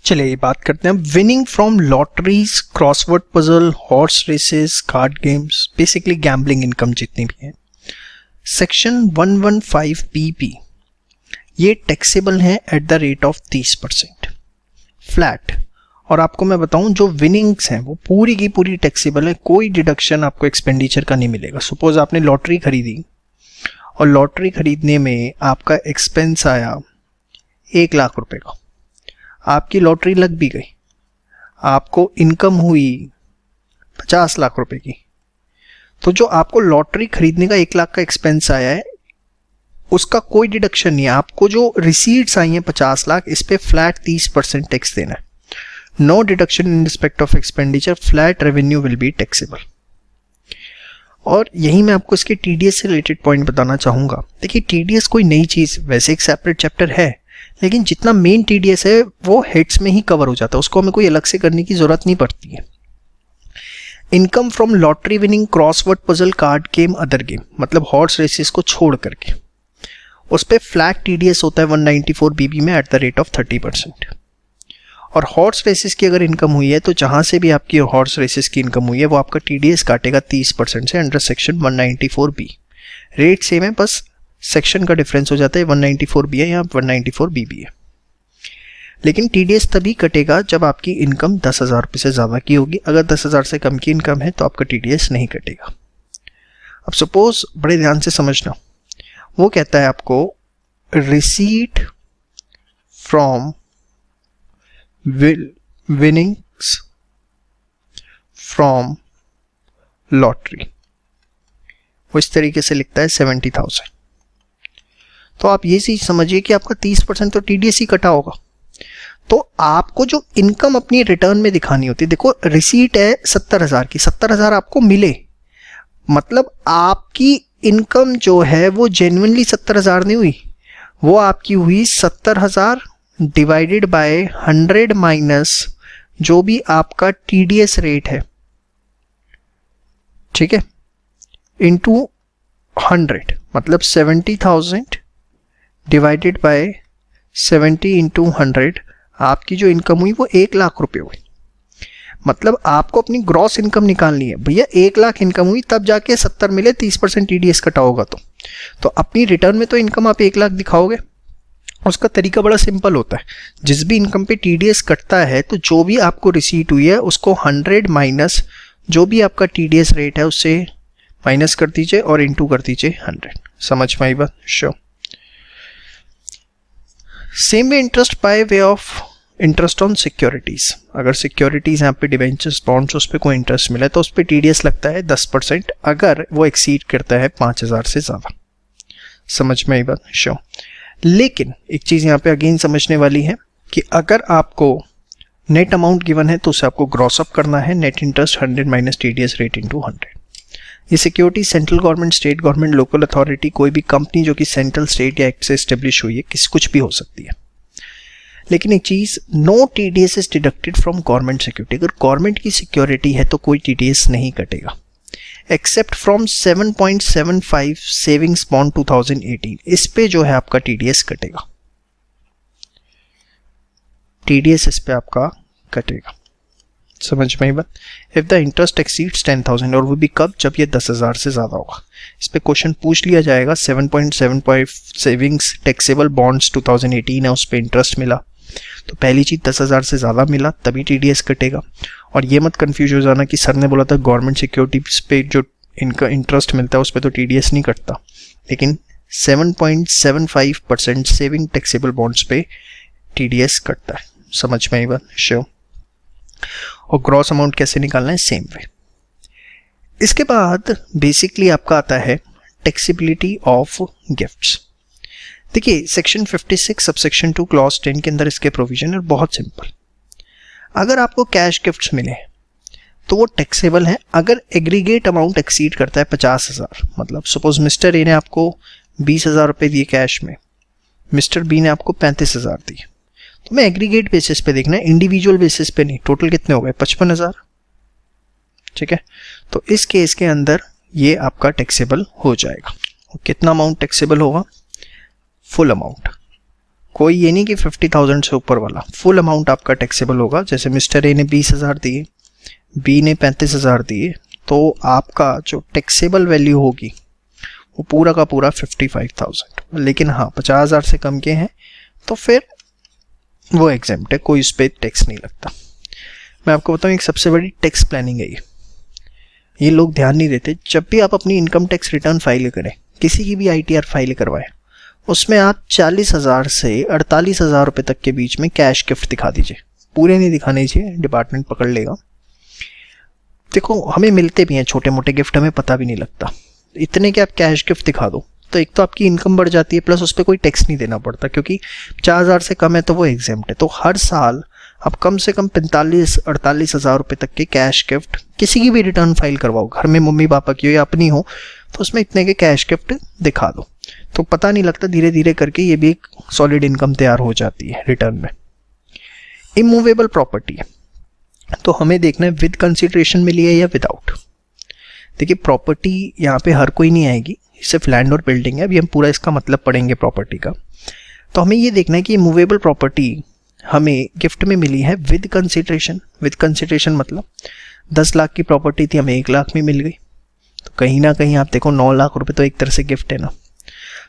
चलिए बात करते हैं winning from lotteries, crossword puzzle, horse races, card games, basically gambling income जितनी भी है। सेक्शन 115 बीपी ये टैक्सेबल है at the rate of 30% flat. और आपको मैं बताऊं जो विनिंग्स हैं वो पूरी की पूरी टैक्सेबल है, कोई डिडक्शन आपको एक्सपेंडिचर का नहीं मिलेगा। सपोज आपने लॉटरी खरीदी और लॉटरी खरीदने में आपका एक्सपेंस आया 1 लाख रुपए का, आपकी लॉटरी लग भी गई, आपको इनकम हुई 50 लाख रुपए की, तो जो आपको लॉटरी खरीदने का 1 लाख का एक्सपेंस आया है उसका कोई डिडक्शन नहीं है। आपको जो रिसीट्स आई हैं 50 लाख, इस पे फ्लैट 30% टैक्स देना है। No deduction in respect of expenditure, flat revenue will be taxable. और यही मैं आपको इसके टीडीएस से रिलेटेड पॉइंट बताना चाहूंगा। देखिए टीडीएस कोई नई चीज, वैसे एक सेपरेट चैप्टर है, लेकिन जितना मेन टीडीएस है वो हेड्स में ही कवर हो जाता है, उसको हमें कोई अलग से करने की जरूरत नहीं पड़ती है। Income from lottery winning, crossword puzzle, card game, other game, मतलब हॉर्स रेसेस को छोड़ करके, उस पर फ्लैट टीडीएस होता है 194 बीबी में एट द रेट ऑफ 30%। और हॉर्स रेसेस की अगर इनकम हुई है तो जहां से भी आपकी हॉर्स रेसेस की इनकम हुई है वो आपका टीडीएस काटेगा 30% से under section 194 B. Rate same है, बस सेक्शन का डिफरेंस हो जाता है, 194 बी है, यहाँ 194 बीबी है। लेकिन टीडीएस तभी कटेगा जब आपकी इनकम 10,000 रुपये से ज़्यादा की होगी। अगर 10,000 से कम की इनकम है तो आपका टीडीएस नहीं कटेगा। अब सपोज बड़े ध्यान से समझना, वो कहता है आपको receipt from winnings from lottery, वो इस तरीके से लिखता है 70,000। तो आप ये चीज समझिए कि आपका 30% तो टीडीएस ही कटा होगा। तो आपको जो इनकम अपनी रिटर्न में दिखानी होती है, देखो रिसीट है 70,000 की, 70,000 आपको मिले, मतलब आपकी इनकम जो है वो जेन्युइनली 70,000 नहीं हुई, वो आपकी हुई 70,000 डिवाइडेड बाय 100 माइनस जो भी आपका टीडीएस रेट है, ठीक है, इंटू 100, मतलब 70,000 डिवाइडेड बाय 70 इंटू 100, आपकी जो इनकम हुई वो 1 लाख रुपए हुई। मतलब आपको अपनी ग्रॉस इनकम निकालनी है भैया, 1 लाख इनकम हुई तब जाके 70 मिले, 30% टीडीएस कटा होगा। तो अपनी रिटर्न में तो इनकम आप 1 लाख दिखाओगे। उसका तरीका बड़ा सिंपल होता है, जिस भी इनकम पे टीडीएस कटता है तो जो भी आपको रिसीट हुई है उसको 100 माइनस जो भी आपका टीडीएस रेट है उससे माइनस कर दीजिए और इंटू कर दीजिए 100। समझ में आई बात? Sure. Same way interest by way of interest on securities, अगर सिक्योरिटीज यहाँ पे डिबेंचर्स, बॉन्ड्स, उस पर कोई इंटरेस्ट मिला है तो उस पर टीडीएस लगता है 10% अगर वो एक्सीड करता है 5,000 से ज़्यादा। समझ में आई बात? श्योर। लेकिन एक चीज़ यहाँ पे अगेन समझने वाली है कि अगर आपको नेट अमाउंट गिवन है तो उसे आपको ग्रॉस अप करना है, net interest 100 minus TDS rate into 100। ये security central government, state government, local authority, कोई भी कंपनी जो कि सेंट्रल, स्टेट या एक्ट से एस्टेब्लिश हुई है, कुछ भी हो सकती है। लेकिन एक चीज, no TDS is deducted from government security. अगर गवर्नमेंट की सिक्योरिटी है तो कोई टीडीएस नहीं कटेगा, एक्सेप्ट फ्रॉम 7.75 सेविंग्स बॉन्ड 2018, इस पे जो है आपका टीडीएस कटेगा, टीडीएस इस पे आपका कटेगा। समझ में बात? इफ द इंटरेस्ट एक्सीड्स 10,000, और वो भी कब? जब ये 10,000 से ज्यादा होगा। इस पे क्वेश्चन पूछ लिया जाएगा। 7.75 सेविंग्स टैक्सेबल बॉन्ड्स 2018 है, उस पे इंटरेस्ट मिला, तो पहली चीज 10,000 से ज्यादा मिला तभी टीडीएस कटेगा। और ये मत कंफ्यूज हो जाना कि सर ने बोला था गवर्नमेंट सिक्योरिटीज पे जो इनका इंटरेस्ट मिलता है उस पर तो टीडीएस नहीं कटता, लेकिन 7.75% सेविंग टैक्सेबल बॉन्ड्स पे टीडीएस कटता है। समझ में आई बात? श्योर। और ग्रॉस अमाउंट कैसे निकालना है? Same way. इसके बाद बेसिकली आपका आता है टैक्सेबिलिटी ऑफ गिफ्ट्स। देखिए सेक्शन 56 सबसेक्शन 2 क्लॉज 10 के अंदर इसके प्रोविजन है बहुत सिंपल। अगर आपको कैश गिफ्ट्स मिले तो वो टैक्सेबल है अगर एग्रीगेट अमाउंट एक्सीड करता है 50,000। मतलब सपोज मिस्टर ए ने आपको 20,000 रुपये दिए कैश में, मिस्टर बी ने आपको 35,000 दिए, तो मैं एग्रीगेट बेसिस पे देखना है, इंडिविजुअल बेसिस पे नहीं। टोटल कितने हो गए? 55,000। ठीक है, तो इस केस के अंदर ये आपका टैक्सेबल हो जाएगा। कितना अमाउंट टैक्सेबल होगा? फुल अमाउंट, कोई ये नहीं कि 50,000 से ऊपर वाला, फुल अमाउंट आपका टैक्सेबल होगा। जैसे मिस्टर ए ने 20,000 दिए, बी ने 35,000 दिए, तो आपका जो टैक्सेबल वैल्यू होगी वो पूरा का पूरा 55,000। लेकिन हाँ 50,000 से कम के हैं तो फिर वो एग्जेम्प्ट है, कोई उस पर टैक्स नहीं लगता। मैं आपको बताऊँ एक सबसे बड़ी टैक्स प्लानिंग है ये लोग ध्यान नहीं देते। जब भी आप अपनी इनकम टैक्स रिटर्न फाइल करें, किसी की भी ITR फाइल करवाएं, उसमें आप 40,000 से 48,000 रुपये तक के बीच में कैश गिफ्ट दिखा दीजिए। पूरे नहीं दिखाने चाहिए, डिपार्टमेंट पकड़ लेगा। देखो हमें मिलते भी हैं छोटे मोटे गिफ्ट, हमें पता भी नहीं लगता। इतने के आप कैश गिफ्ट दिखा दो तो एक तो आपकी इनकम बढ़ जाती है, प्लस उस पर कोई टैक्स नहीं देना पड़ता, क्योंकि 50,000 से कम है तो वो एग्जेम्प्ट है। तो हर साल आप कम से कम 45-48,000 रुपये तक के कैश गिफ्ट किसी की भी रिटर्न फाइल करवाओ, घर में मम्मी पापा की हो या अपनी हो, तो उसमें इतने के कैश गिफ्ट दिखा दो, तो पता नहीं लगता, धीरे धीरे करके ये भी एक सॉलिड इनकम तैयार हो जाती है रिटर्न में। इमूवेबल प्रॉपर्टी है तो हमें देखना है विद कंसिडरेशन मिली है या विदाउट। देखिए प्रॉपर्टी यहाँ पे हर कोई नहीं आएगी, सिर्फ लैंड और बिल्डिंग है। अभी हम पूरा इसका मतलब पढ़ेंगे प्रॉपर्टी का। तो हमें ये देखना है कि मूवेबल प्रॉपर्टी हमें गिफ्ट में मिली है विद कंसिडरेशन। विद कंसिडरेशन मतलब 10 लाख की प्रॉपर्टी थी, हमें 1 लाख में मिल गई, तो कहीं ना कहीं आप देखो 9 लाख रुपए तो एक तरह से गिफ्ट है ना।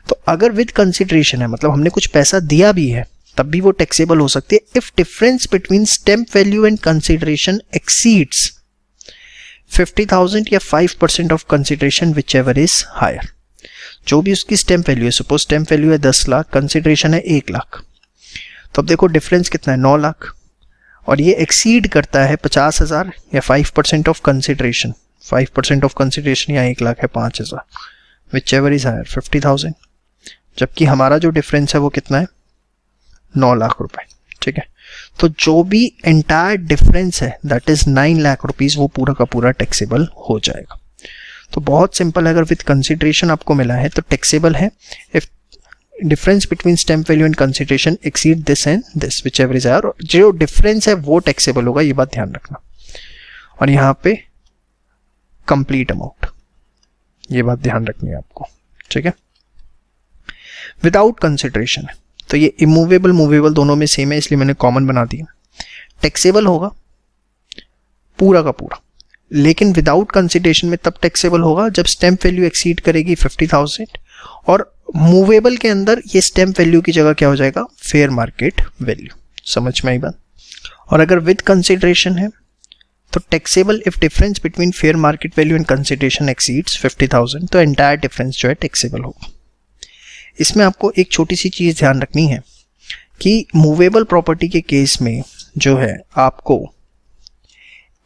तो अगर विद कंसिडरेशन है मतलब हमने कुछ पैसा दिया भी है, तब भी वो टैक्सेबल हो सकती है if difference between stamp value and consideration exceeds 50,000 या 5% of consideration whichever is higher. जो भी उसकी स्टैम्प वैल्यू है, सपोज स्टैम्प वैल्यू है 10 लाख, कंसिडरेशन है 1 लाख, तो अब देखो डिफरेंस कितना है? 9 लाख, और ये एक्सीड करता है 50,000 या 5% ऑफ कंसिडरेशन। 5% ऑफ कंसिडरेशन या 1 लाख है 5,000, विच एवर इज हायर 50,000, जबकि हमारा जो डिफरेंस है वो कितना है? 9 लाख रुपए। ठीक है, तो जो भी एंटायर डिफरेंस है दैट इज 9 लाख रुपीज, वो पूरा का पूरा टैक्सेबल हो जाएगा। तो बहुत सिंपल है, अगर विद कंसिडरेशन आपको मिला है तो टैक्सेबल है if difference between stamp value and consideration exceed this and this, whichever is higher. जो डिफरेंस है वो टैक्सेबल होगा, ये बात ध्यान रखना। और यहाँ पे कंप्लीट अमाउंट, ये बात ध्यान रखनी है आपको। ठीक है, विदाउट कंसिडरेशन है तो ये इमूवेबल मूवेबल दोनों में सेम है, इसलिए मैंने कॉमन बना दिया। टैक्सेबल होगा पूरा का पूरा, लेकिन विदाउट कंसिडरेशन में तब टैक्सेबल होगा जब स्टैम्प वैल्यू एक्सीड करेगी 50,000, और मूवेबल के अंदर ये स्टैम्प वैल्यू की जगह क्या हो जाएगा? Fair market value. समझ में आई बात? और अगर विद कंसिडरेशन है तो taxable if difference between fair market value and consideration exceeds 50,000, तो एंटायर डिफरेंस जो है टैक्सेबल होगा। इसमें आपको एक छोटी सी चीज़ ध्यान रखनी है कि मूवेबल प्रॉपर्टी के केस में जो है आपको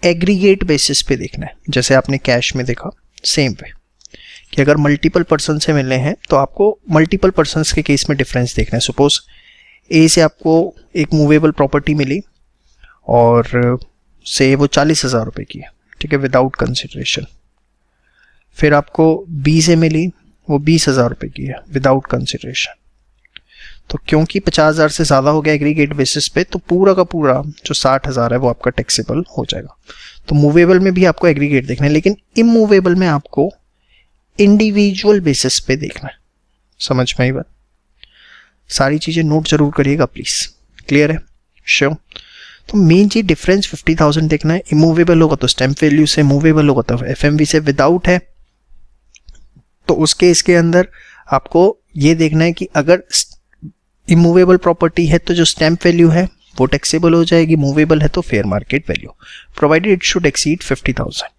एग्रीगेट बेसिस पे देखना है। जैसे आपने कैश में देखा, सेम वे कि अगर मल्टीपल पर्सन से मिलने हैं तो आपको मल्टीपल पर्सन्स के केस में डिफरेंस देखना है। सपोज ए से आपको एक मूवेबल प्रॉपर्टी मिली और से वो 40,000 रुपये की है, ठीक है, विदाउट कंसिडरेशन। फिर आपको बी से मिली, वो 20,000 रुपये की है विदाउट कंसिडरेशन। तो क्योंकि 50,000 से ज़्यादा हो गया एग्रीगेट बेसिस पे, तो पूरा का पूरा जो 60,000 है वो आपका टैक्सेबल हो जाएगा। तो मूवेबल में भी आपको एग्रीगेट देखना है, लेकिन इमूवेबल में आपको इंडिविजुअल बेसिस पे देखना है। समझ में आई बात? सारी चीज़ें नोट जरूर करिएगा प्लीज़। क्लियर है? श्योर। तो मेन चीज डिफरेंस 50,000 देखना है। इमूवेबल होगा तो स्टैम्प वैल्यू से, मूवेबल होगा तो FMV से। विदाउट है तो उस केस के अंदर आपको ये देखना है कि अगर इमूवेबल प्रॉपर्टी है तो जो स्टैम्प वैल्यू है वो टैक्सेबल हो जाएगी, मूवेबल है तो fair market value, provided it should exceed 50,000।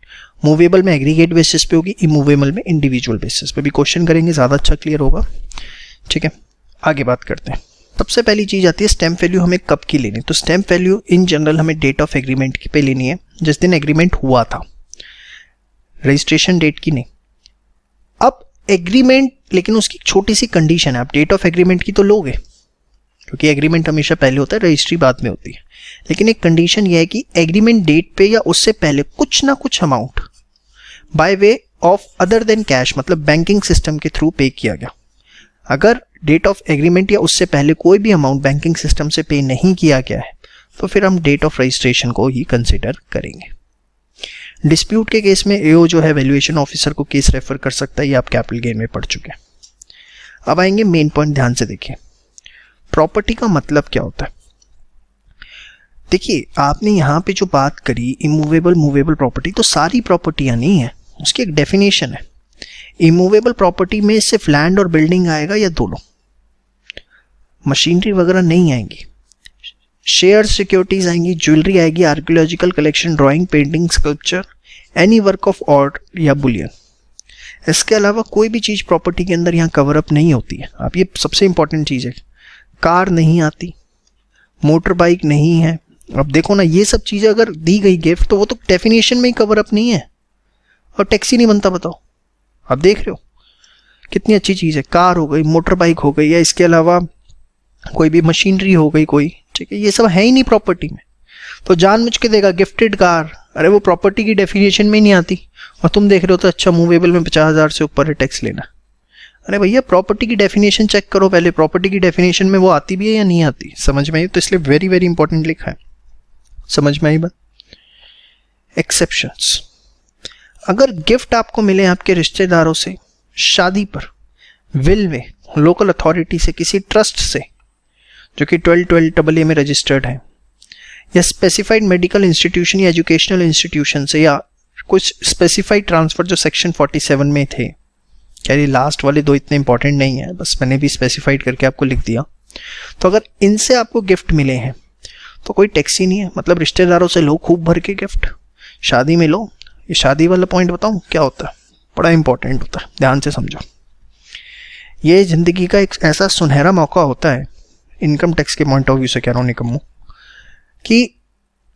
Movable में एग्रीगेट बेसिस पे होगी, इमूवेबल में इंडिविजुअल बेसिस पे। भी क्वेश्चन करेंगे, ज़्यादा अच्छा क्लियर होगा। ठीक है, आगे बात करते हैं। सबसे पहली चीज़ आती है स्टैम्प वैल्यू हमें कब की लेनी। तो स्टैम्प वैल्यू इन जनरल हमें डेट ऑफ एग्रीमेंट की पे लेनी है, जिस दिन एग्रीमेंट हुआ था, रजिस्ट्रेशन डेट की नहीं। अब एग्रीमेंट, लेकिन उसकी छोटी सी कंडीशन है, आप डेट ऑफ एग्रीमेंट की तो लोगे क्योंकि एग्रीमेंट हमेशा पहले होता है, रजिस्ट्री बाद में होती है। लेकिन एक कंडीशन यह है कि एग्रीमेंट डेट पे या उससे पहले कुछ ना कुछ amount by way of other than cash, मतलब बैंकिंग सिस्टम के थ्रू पे किया गया। अगर डेट ऑफ एग्रीमेंट या उससे पहले कोई भी अमाउंट बैंकिंग सिस्टम से पे नहीं किया गया है तो फिर हम डेट ऑफ रजिस्ट्रेशन को ही कंसिडर करेंगे। डिस्प्यूट के केस में एओ जो है वैल्यूएशन ऑफिसर को केस रेफर कर सकता है, ये आप कैपिटल गेन में पढ़ चुके हैं। अब आएंगे मेन पॉइंट, ध्यान से देखिए प्रॉपर्टी का मतलब क्या होता है। देखिए आपने यहाँ पे जो बात करी इमूवेबल मूवेबल प्रॉपर्टी, तो सारी प्रॉपर्टियां नहीं है, उसकी एक डेफिनेशन है। इमूवेबल प्रॉपर्टी में सिर्फ लैंड और बिल्डिंग आएगा या दोनों, मशीनरी वगैरह नहीं आएंगी। शेयर सिक्योरिटीज आएंगी, ज्वेलरी आएगी, archaeological collection, drawing, painting, sculpture, any work of art या बुलियन। इसके अलावा कोई भी चीज़ प्रॉपर्टी के अंदर यहाँ कवर अप नहीं होती है। आप ये सबसे इंपॉर्टेंट चीज़ है, कार नहीं आती, मोटर बाइक नहीं है। अब देखो ना, ये सब चीज़ें अगर दी गई गिफ्ट तो वो तो डेफिनेशन में ही कवर अप नहीं है, और टैक्सी नहीं बनता। बताओ, आप देख रहे हो कितनी अच्छी चीज़ है, कार हो गई, मोटर बाइक हो गई, या इसके अलावा कोई भी मशीनरी हो गई कोई, ठीक है, ये सब है ही नहीं प्रॉपर्टी में। तो जानबूझ के देगा गिफ्टेड कार, अरे वो प्रॉपर्टी की डेफिनेशन में ही नहीं आती, और तुम देख रहे हो तो अच्छा मूवेबल में 50,000 से ऊपर है टैक्स लेना। अरे भैया प्रॉपर्टी की डेफिनेशन चेक करो पहले, प्रॉपर्टी की डेफिनेशन में वो आती भी है या नहीं आती, समझ में आई? तो इसलिए वेरी वेरी इंपॉर्टेंट लिखा है, समझ में आई बात। एक्सेप्शंस, अगर गिफ्ट आपको मिले आपके रिश्तेदारों से शादी पर, विल में, लोकल अथॉरिटी से, किसी ट्रस्ट से जो कि 1212 AA में रजिस्टर्ड है, या स्पेसिफाइड मेडिकल इंस्टीट्यूशन या एजुकेशनल इंस्टीट्यूशन से, या कुछ स्पेसिफाइड ट्रांसफर जो सेक्शन 47 में थे। क्या ये लास्ट वाले दो इतने इंपॉर्टेंट नहीं है, बस मैंने भी स्पेसिफाइड करके आपको लिख दिया। तो अगर इनसे आपको गिफ्ट मिले हैं तो कोई टैक्स ही नहीं है, मतलब रिश्तेदारों से लो खूब भर के गिफ्ट, शादी में लो। ये शादी वाला पॉइंट बताऊं क्या होता है, बड़ा इंपॉर्टेंट होता है, ध्यान से समझो। ये जिंदगी का एक ऐसा सुनहरा मौका होता है, इनकम टैक्स के पॉइंट ऑफ व्यू से कह रहा हूँ निकम्मो, कि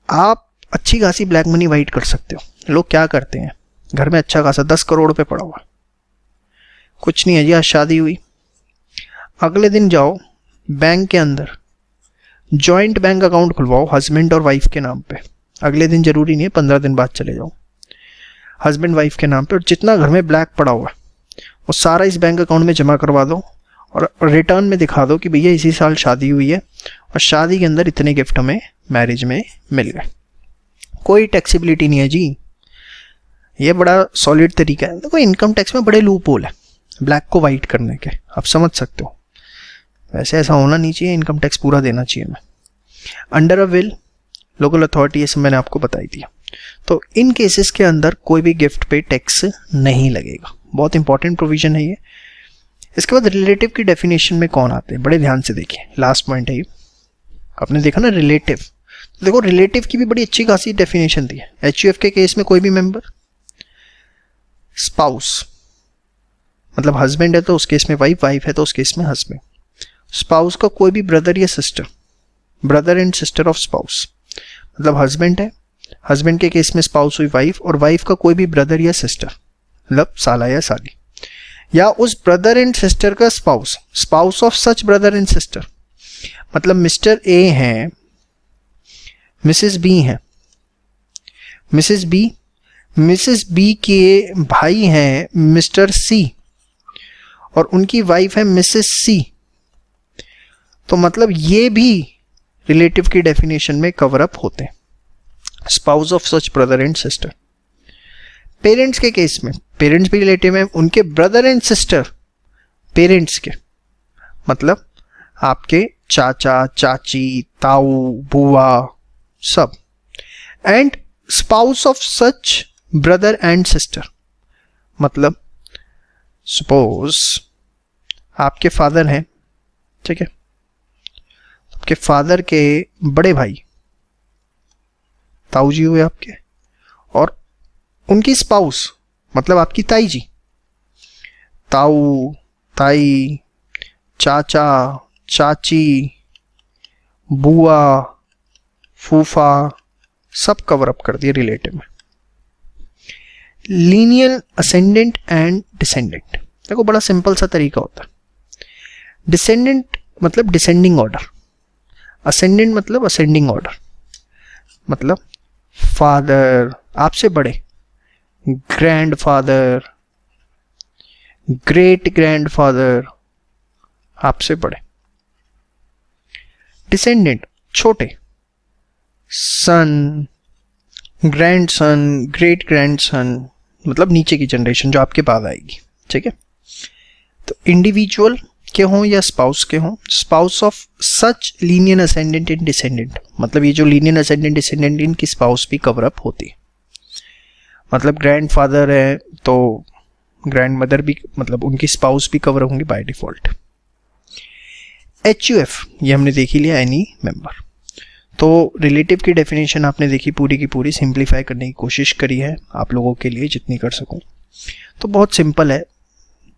आप अच्छी खासी ब्लैक मनी वाइट कर सकते हो। लोग क्या करते हैं, घर में अच्छा खासा 10 करोड़ रुपए पड़ा हुआ, कुछ नहीं है जी, आज शादी हुई, अगले दिन जाओ बैंक के अंदर जॉइंट बैंक अकाउंट खुलवाओ हस्बैंड और वाइफ के नाम पे। अगले दिन जरूरी नहीं है, 15 दिन बाद चले जाओ, हस्बैंड वाइफ के नाम पे, और जितना घर में ब्लैक पड़ा हुआ वो सारा इस बैंक अकाउंट में जमा करवा दो, और रिटर्न में दिखा दो कि भैया इसी साल शादी हुई है और शादी के अंदर इतने गिफ्ट हमें मैरिज में मिल गए। कोई टैक्सेबिलिटी नहीं है जी, ये बड़ा सॉलिड तरीका है। देखो इनकम टैक्स में बड़े लूप होल है ब्लैक को वाइट करने के, आप समझ सकते हो। वैसे ऐसा होना नहीं चाहिए, इनकम टैक्स पूरा देना चाहिए हमें। Under a will, local authority, ये सब मैंने आपको बता ही दिया। तो इन केसेस के अंदर कोई भी गिफ्ट पे टैक्स नहीं लगेगा, बहुत इंपॉर्टेंट प्रोविजन है ये। इसके बाद रिलेटिव की डेफिनेशन में कौन आते हैं, बड़े ध्यान से देखिए, लास्ट पॉइंट है ये। आपने देखा ना रिलेटिव, तो देखो रिलेटिव की भी बड़ी अच्छी खासी डेफिनेशन दी है। HUF के केस में कोई भी मेंबर, स्पाउस मतलब हस्बैंड है तो उस केस में वाइफ, वाइफ है तो उस केस में हस्बैंड। स्पाउस का कोई भी ब्रदर या sister, brother and sister of spouse, मतलब हस्बैंड है, हस्बैंड के केस में स्पाउस हुई वाइफ, और वाइफ का कोई भी ब्रदर या सिस्टर, मतलब साला या साली, या उस ब्रदर एंड सिस्टर का spouse, spouse of such brother and sister, मतलब मिस्टर ए हैं, मिसेस बी हैं, मिसेस बी के भाई हैं मिस्टर सी, और उनकी वाइफ है मिसेस सी, तो मतलब ये भी रिलेटिव की डेफिनेशन में कवर अप होते हैं, spouse of such brother and sister. Parents के केस में, पेरेंट्स भी रिलेटिव हैं, उनके ब्रदर एंड सिस्टर पेरेंट्स के, मतलब आपके चाचा चाची, ताऊ, बुआ, सब, and spouse of such brother and sister, मतलब सपोज आपके फादर हैं, ठीक है, आपके फादर के बड़े भाई ताऊ जी हुए आपके, और उनकी स्पाउस मतलब आपकी ताई जी, ताऊ, ताई, चाचा, चाची, बुआ, फूफा, सब कवर अप कर दिए रिलेटिव में। लीनियल असेंडेंट एंड डिसेंडेंट, देखो बड़ा सिंपल सा तरीका होता है। डिसेंडेंट मतलब डिसेंडिंग ऑर्डर, असेंडेंट मतलब असेंडिंग ऑर्डर, मतलब फादर आपसे बड़े, ग्रैंडफादर, ग्रेट ग्रैंडफादर, आपसे बड़े। डिसेंडेंट छोटे, सन, ग्रैंडसन, ग्रेट ग्रैंडसन, मतलब नीचे की जनरेशन जो आपके बाद आएगी, ठीक है। तो इंडिविजुअल के हों या स्पाउस के हों, spouse of such linear ascendant and descendant, मतलब ये जो लीनियर असेंडेंट डिसेंडेंट इनकी स्पाउस भी कवर अप होती है। मतलब ग्रैंडफादर है तो ग्रैंड मदर भी, मतलब उनकी स्पाउस भी कवर होंगी बाय डिफॉल्ट। HUF ये हमने देख ही लिया, एनी मेंबर। तो रिलेटिव की डेफिनेशन आपने देखी पूरी की पूरी, सिंप्लीफाई करने की कोशिश करी है आप लोगों के लिए जितनी कर सकूं। तो बहुत सिंपल है,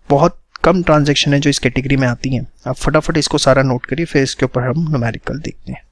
बहुत कम ट्रांजैक्शन है जो इस कैटेगरी में आती हैं। आप फटाफट इसको सारा नोट करिए, फिर इसके ऊपर हम न्यूमेरिकल देखते हैं।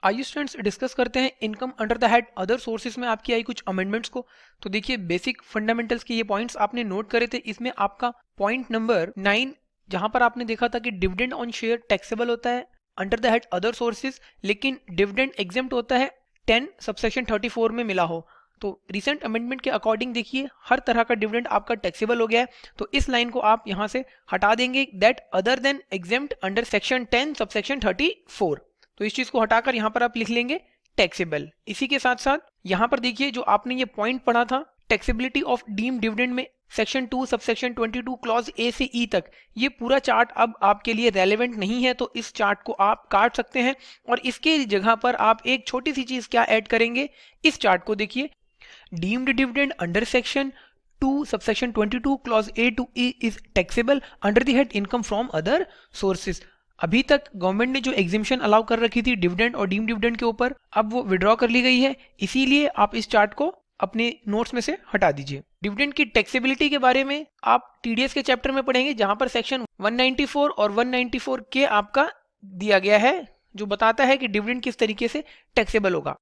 आइए स्टूडेंट्स डिस्कस करते हैं income under the head other sources में आपकी आई कुछ अमेंडमेंट्स को। तो देखिए बेसिक फंडामेंटल्स के ये पॉइंट्स आपने नोट करे थे। इसमें आपका पॉइंट नंबर 9 जहां पर आपने देखा था कि डिविडेंड ऑन शेयर टैक्सेबल होता है under the head other sources, लेकिन डिविडेंड एग्जेम्प्ट होता है 10 सबसेक्शन 34 में मिला हो। तो रिसेंट अमेंडमेंट के अकॉर्डिंग देखिए हर तरह का डिविडेंड आपका टैक्सेबल हो गया है। तो इस लाइन को आप यहां से हटा देंगे, that other than exempt under section 10 subsection 34। तो इस चीज को हटाकर यहां पर आप लिख लेंगे टैक्सेबल। इसी के साथ साथ यहां पर देखिए जो आपने ये पॉइंट पढ़ा था टैक्सेबिलिटी ऑफ डीम्ड डिविडेंड में सेक्शन 2 सबसेक्शन 22 क्लॉज ए से ई तक, ये पूरा चार्ट अब आपके लिए रेलेवेंट नहीं है। तो इस चार्ट को आप काट सकते हैं और इसके जगह पर आप एक छोटी सी चीज क्या ऐड करेंगे, इस चार्ट को देखिए, deemed dividend under section 2 subsection 22 clause A to E is taxable under the head income from other sources. अभी तक गवर्नमेंट ने जो एग्जिम्पशन अलाउ कर रखी थी डिविडेंड और डीम डिविडेंड के ऊपर, अब वो विड्रॉ कर ली गई है, इसीलिए आप इस चार्ट को अपने नोट्स में से हटा दीजिए। डिविडेंड की टैक्सेबिलिटी के बारे में आप टीडीएस के चैप्टर में पढ़ेंगे जहां पर सेक्शन 194 और 194 के आपका दिया गया है जो बताता है कि डिविडेंड किस तरीके से टैक्सेबल होगा।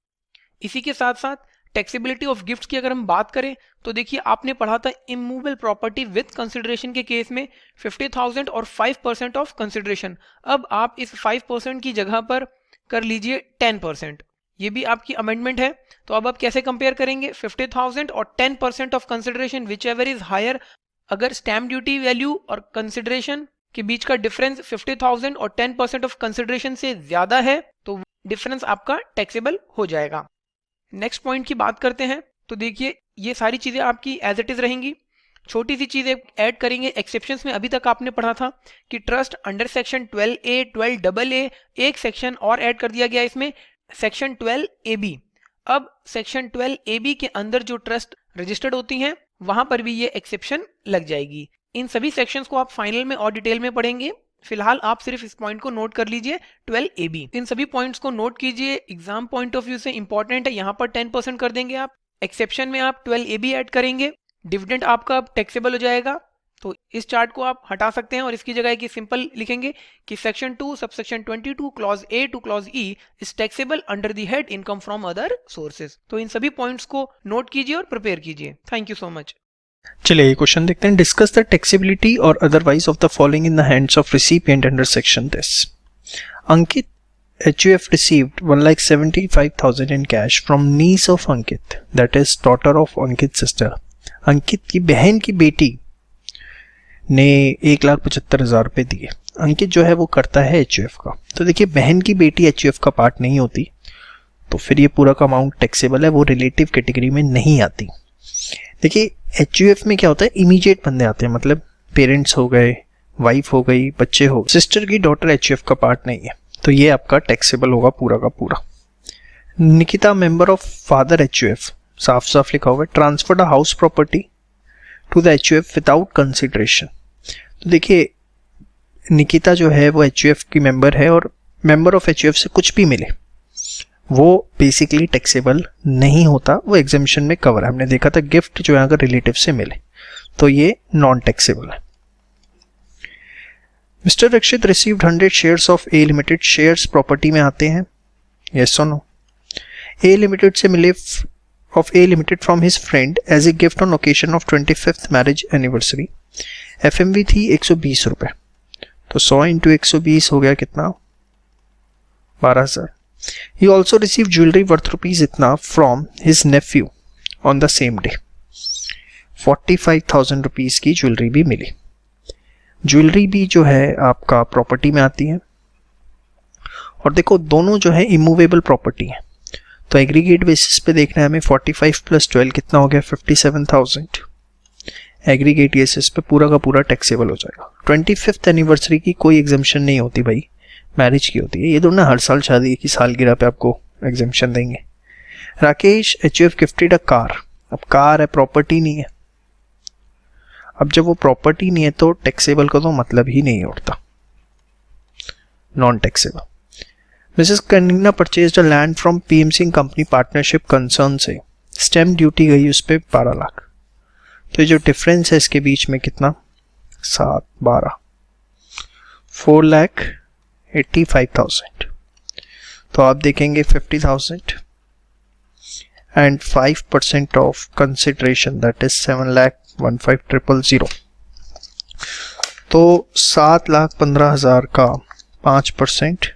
इसी के साथ साथ टैक्सेबिलिटी ऑफ गिफ्ट्स की अगर हम बात करें तो देखिए आपने पढ़ा था इमूवेबल प्रॉपर्टी विद कंसिडरेशन के केस में 50,000 और 5% ऑफ कंसिडरेशन। अब आप इस 5% की जगह पर कर लीजिए 10%, ये भी आपकी अमेंडमेंट है। तो अब आप कैसे कंपेयर करेंगे 50,000 और 10% of consideration, whichever is higher. अगर स्टैम्प ड्यूटी वैल्यू और कंसिडरेशन के बीच का डिफरेंस 50,000 और 10% ऑफ कंसिडरेशन से ज्यादा है तो डिफरेंस आपका टैक्सेबल हो जाएगा। नेक्स्ट पॉइंट की बात करते हैं तो देखिए ये सारी चीजें आपकी एज इट इज रहेंगी। छोटी सी चीज ऐड करेंगे एक्सेप्शंस में। अभी तक आपने पढ़ा था कि trust under section 12A 12AA एक सेक्शन और ऐड कर दिया गया इसमें, सेक्शन 12AB। अब सेक्शन 12AB के अंदर जो ट्रस्ट रजिस्टर्ड होती हैं वहां पर भी ये एक्सेप्शन लग जाएगी। इन सभी सेक्शंस को आप फाइनल में और डिटेल में पढ़ेंगे, फिलहाल आप सिर्फ इस पॉइंट को नोट कर लीजिए 12AB। इन सभी पॉइंट्स को नोट कीजिए, एग्जाम पॉइंट ऑफ व्यू से इंपॉर्टेंट है। यहाँ पर 10% कर देंगे आप, एक्सेप्शन में आप 12AB ऐड करेंगे, डिविडेंड आपका अब टैक्सेबल हो जाएगा। तो इस चार्ट को आप हटा सकते हैं और इसकी जगह की सिंपल लिखेंगे कि section 2 subsection 22 clause A two clause E is taxable under the head income from other sources. तो इन सभी पॉइंट्स को नोट कीजिए और प्रिपेयर कीजिए। Thank you so much. चलिए ये क्वेश्चन देखते हैं। डिस्कस द टैक्सेबिलिटी और otherwise of the following in the hands of recipient under section this. Ankit HUF received 1,75,000 in cash from niece of Ankit, that is daughter of Ankit's sister. अंकित की बहन की बेटी ने 1,75,000 रुपए दिए। अंकित जो है वो करता है HUF का। तो देखिए बहन की बेटी HUF का पार्ट नहीं होती, तो फिर ये पूरा का अमाउंट टैक्सेबल है, वो रिलेटिव कैटेगरी में नहीं आती। देखिए HUF में क्या होता है, इमीडिएट बंदे आते हैं, मतलब पेरेंट्स हो गए, वाइफ हो गई, बच्चे हो गए। सिस्टर की डॉटर HUF का पार्ट नहीं है, तो ये आपका टैक्सेबल होगा पूरा का पूरा। Nikita member of father HUF, साफ साफ लिखा होगा transfer the house property to the HUF without consideration. तो देखिए निकिता जो है वो HUF की मेंबर है और मेंबर ऑफ HUF से कुछ भी मिले वो बेसिकली टैक्सेबल नहीं होता, वो एग्जेम्पशन में कवर है। हमने देखा था गिफ्ट जो है अगर रिलेटिव से मिले तो ये नॉन टैक्सेबल है। Mister Rakshit received 100 shares of a limited, shares property में आते हैं, यस और नो। ए लिमिटेड से मिले of a limited from his friend as a gift on occasion of 25th marriage anniversary. FMV थी 120 रुपए, तो 100 इंटू 120 हो गया कितना, 12,000। He also received jewelry worth rupees इतना from his nephew on the same day. 45,000 rupees की jewellery भी मिली। Jewellery भी जो है आपका प्रॉपर्टी में आती है, और देखो दोनों जो है इमूवेबल प्रॉपर्टी है, तो एग्रीगेट बेसिस पे देखना है हमें 45 + 12 कितना हो गया 57,000। एग्रीगेट बेसिस पे पूरा का पूरा टैक्सेबल हो जाएगा। 25th एनिवर्सरी की कोई एग्जेम्पशन नहीं होती भाई, मैरिज की होती है। ये तो ना हर साल शादी की सालगिरह पे आपको एग्जेम्पशन देंगे। Rakesh HUF gifted a car. अब कार है, प्रॉपर्टी नहीं है। अब जब वो प्रॉपर्टी नहीं है तो टैक्सेबल का तो मतलब ही नहीं उठता, non taxable. Mrs Kanina purchased a land from PMC company partnership concern से, स्टैम्प ड्यूटी गई उस पर 12 लाख। तो ये जो डिफरेंस है इसके बीच में कितना, 7 12 4,85,000। तो आप देखेंगे 50,000 and 5% of consideration that is 7,15,000। तो 7,15,000 का 5%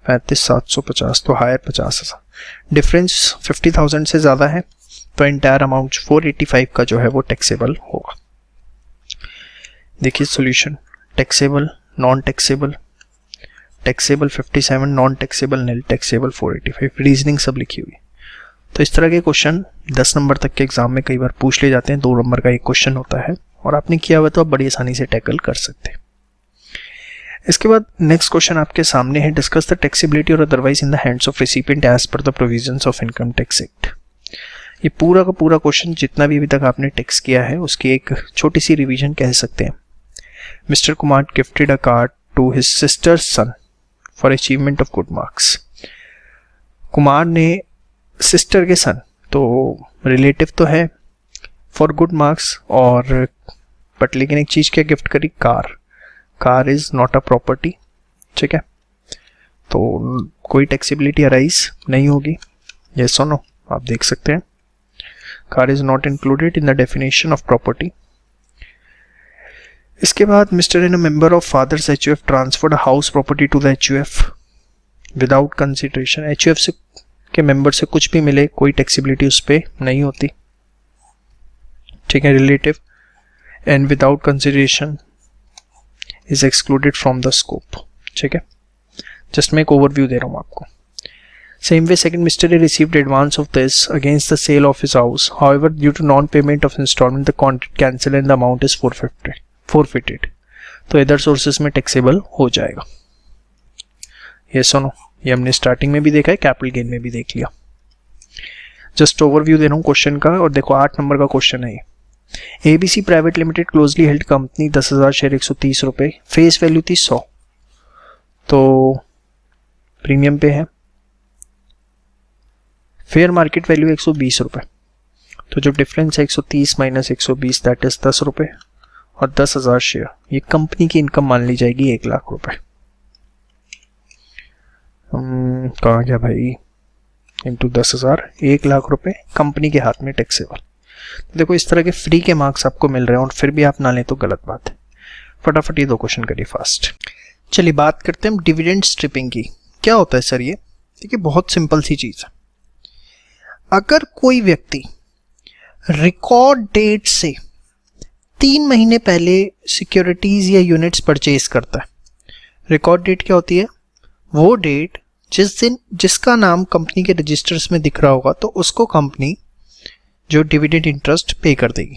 35,750, तो हायर 50,000। डिफरेंस 50,000 से ज़्यादा है तो एंटायर अमाउंट 485 का जो है वो टैक्सेबल होगा। देखिए solution, taxable, non taxable, taxable 57, non taxable nil, taxable 485, reasoning सब लिखी हुई है। तो इस तरह के क्वेश्चन 10 नंबर तक के एग्जाम में कई बार पूछ ले जाते हैं। 2 नंबर का एक क्वेश्चन होता है और आपने किया हुआ तो आप बड़ी आसानी से टैकल कर सकते हैं। इसके बाद नेक्स्ट क्वेश्चन आपके सामने है, डिस्कस द टैक्सेबिलिटी और otherwise in the hands of recipient as per the provisions of income tax act. ये पूरा का पूरा क्वेश्चन जितना भी अभी तक आपने टैक्स किया है उसकी एक छोटी सी रिवीजन कह सकते हैं। Mister Kumar gifted a car to his sisters son for achievement of good marks. Kumar ने सिस्टर के सन, तो रिलेटिव तो है, फॉर गुड मार्क्स, और बट लेकिन एक चीज़ क्या गिफ्ट करी, car. Car is not a property, ठीक है, तो कोई टैक्सेबिलिटी अराइज नहीं होगी। यस और नो, आप देख सकते हैं car is not included in the definition of property. इसके बाद mister and a member of fathers HUF transferred house property to the HUF without consideration. HUF से के मेंबर से कुछ भी मिले कोई टैक्सेबिलिटी उस पर नहीं होती, ठीक है। Relative and without consideration is excluded from the scope, ठीक है। जस्ट मैं एक ओवरव्यू दे रहा हूँ आपको। Same way second mister A received advance of this against the sale of his house, however due to non payment of instalment the contract cancel and the amount is forfeited। तो इधर sources में taxable हो जाएगा। ये सुनो, ये हमने starting में भी देखा है, कैपिटल गेन में भी देख लिया। जस्ट ओवरव्यू दे रहा हूँ क्वेश्चन का, और देखो 8 नंबर का क्वेश्चन है ये। ABC private limited closely held company 10,000 share 130 रुपये, फेस वैल्यू थी 100, तो प्रीमियम पे है। फेयर मार्केट वैल्यू 120 रुपये, तो जो डिफरेंस है 130 माइनस 120 दैट इज 10 रुपये, और 10,000 शेयर, ये कंपनी की इनकम मान ली जाएगी 1 लाख रुपए। कहाँ गया भाई, इंटू 10,000, 1 लाख रुपए कंपनी के हाथ में टैक्सेबल। देखो इस तरह के फ्री के मार्क्स आपको मिल रहे हैं और फिर भी आप ना लें तो गलत बात है। फटाफट ये 2 क्वेश्चन करिए फास्ट। चलिए बात करते हैं डिविडेंड स्ट्रिपिंग की। क्या होता है सर ये? देखिए बहुत सिंपल सी चीज है। अगर कोई व्यक्ति रिकॉर्ड डेट से 3 महीने पहले सिक्योरिटीज या यूनिट्स परचेज करता है, रिकॉर्ड डेट क्या होती है? वो डेट जिस दिन जिसका नाम कंपनी के रजिस्टर्स में दिख रहा होगा तो उसको कंपनी जो डिविडेंड इंटरेस्ट पे कर देगी।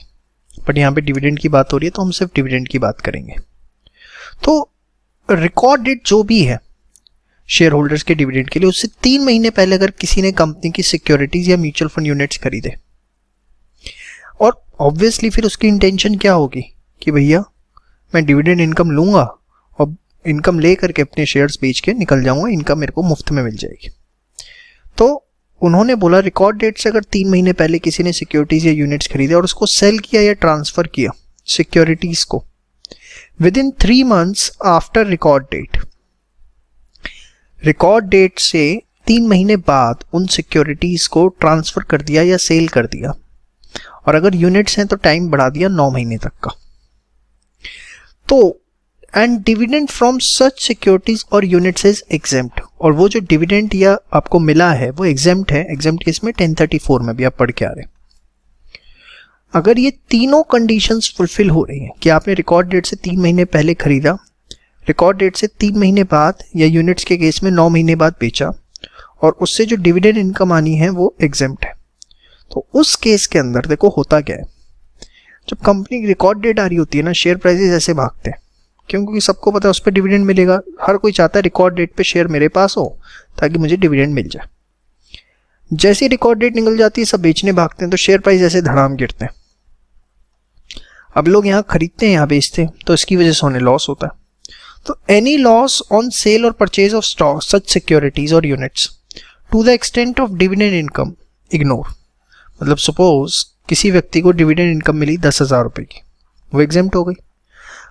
बट यहाँ पे डिविडेंड की बात हो रही है तो हम सिर्फ डिविडेंड की बात करेंगे। तो रिकॉर्ड डेट जो भी है शेयर होल्डर्स के डिविडेंड के लिए, उससे 3 महीने पहले अगर किसी ने कंपनी की सिक्योरिटीज या म्यूचुअल फंड यूनिट्स खरीदे, और ऑब्वियसली फिर उसकी इंटेंशन क्या होगी कि भैया मैं डिविडेंड इनकम लूंगा और इनकम ले करके अपने शेयर्स बेच के निकल जाऊंगा, इनकम मेरे को मुफ्त में मिल जाएगी। तो उन्होंने बोला रिकॉर्ड डेट से अगर 3 महीने पहले किसी ने सिक्योरिटीज या यूनिट्स खरीदे और उसको सेल किया या ट्रांसफर किया सिक्योरिटीज को within 3 months after record date, record date से 3 महीने बाद उन सिक्योरिटीज को ट्रांसफर कर दिया या सेल कर दिया, और अगर यूनिट्स हैं तो टाइम बढ़ा दिया 9 महीने तक का, तो and dividend from such securities और यूनिट्स इज एग्जेम्प्ट, और वो जो डिविडेंड या आपको मिला है वो एग्जेम्प्ट है। एग्जेम्प्ट केस में 1034 में भी आप पढ़ के आ रहे हैं। अगर ये तीनों कंडीशंस फुलफिल हो रही हैं कि आपने रिकॉर्ड डेट से 3 महीने पहले खरीदा, रिकॉर्ड डेट से 3 महीने बाद या यूनिट्स के केस में 9 महीने बाद बेचा और उससे जो डिविडेंड इनकम आनी है वो एग्जेम्प्ट है, तो उस केस के अंदर देखो होता क्या है, जब कंपनी की रिकॉर्ड डेट आ रही होती है ना, शेयर प्राइसेस ऐसे भागते हैं क्योंकि सबको पता है उस पर डिविडेंड मिलेगा। हर कोई चाहता है रिकॉर्ड डेट पे शेयर मेरे पास हो ताकि मुझे डिविडेंड मिल जाए। जैसे ही रिकॉर्ड डेट निकल जाती है सब बेचने भागते हैं, तो शेयर प्राइस ऐसे धड़ाम गिरते हैं। अब लोग यहाँ खरीदते हैं, यहाँ बेचते हैं, तो इसकी वजह से उन्हें लॉस होता है। तो एनी लॉस ऑन सेल और purchase of stock such securities और units to the extent of dividend income ignore. मतलब सपोज किसी व्यक्ति को डिविडेंड इनकम मिली 10,000 रुपये की, वो एग्जेम्प्ट हो गई।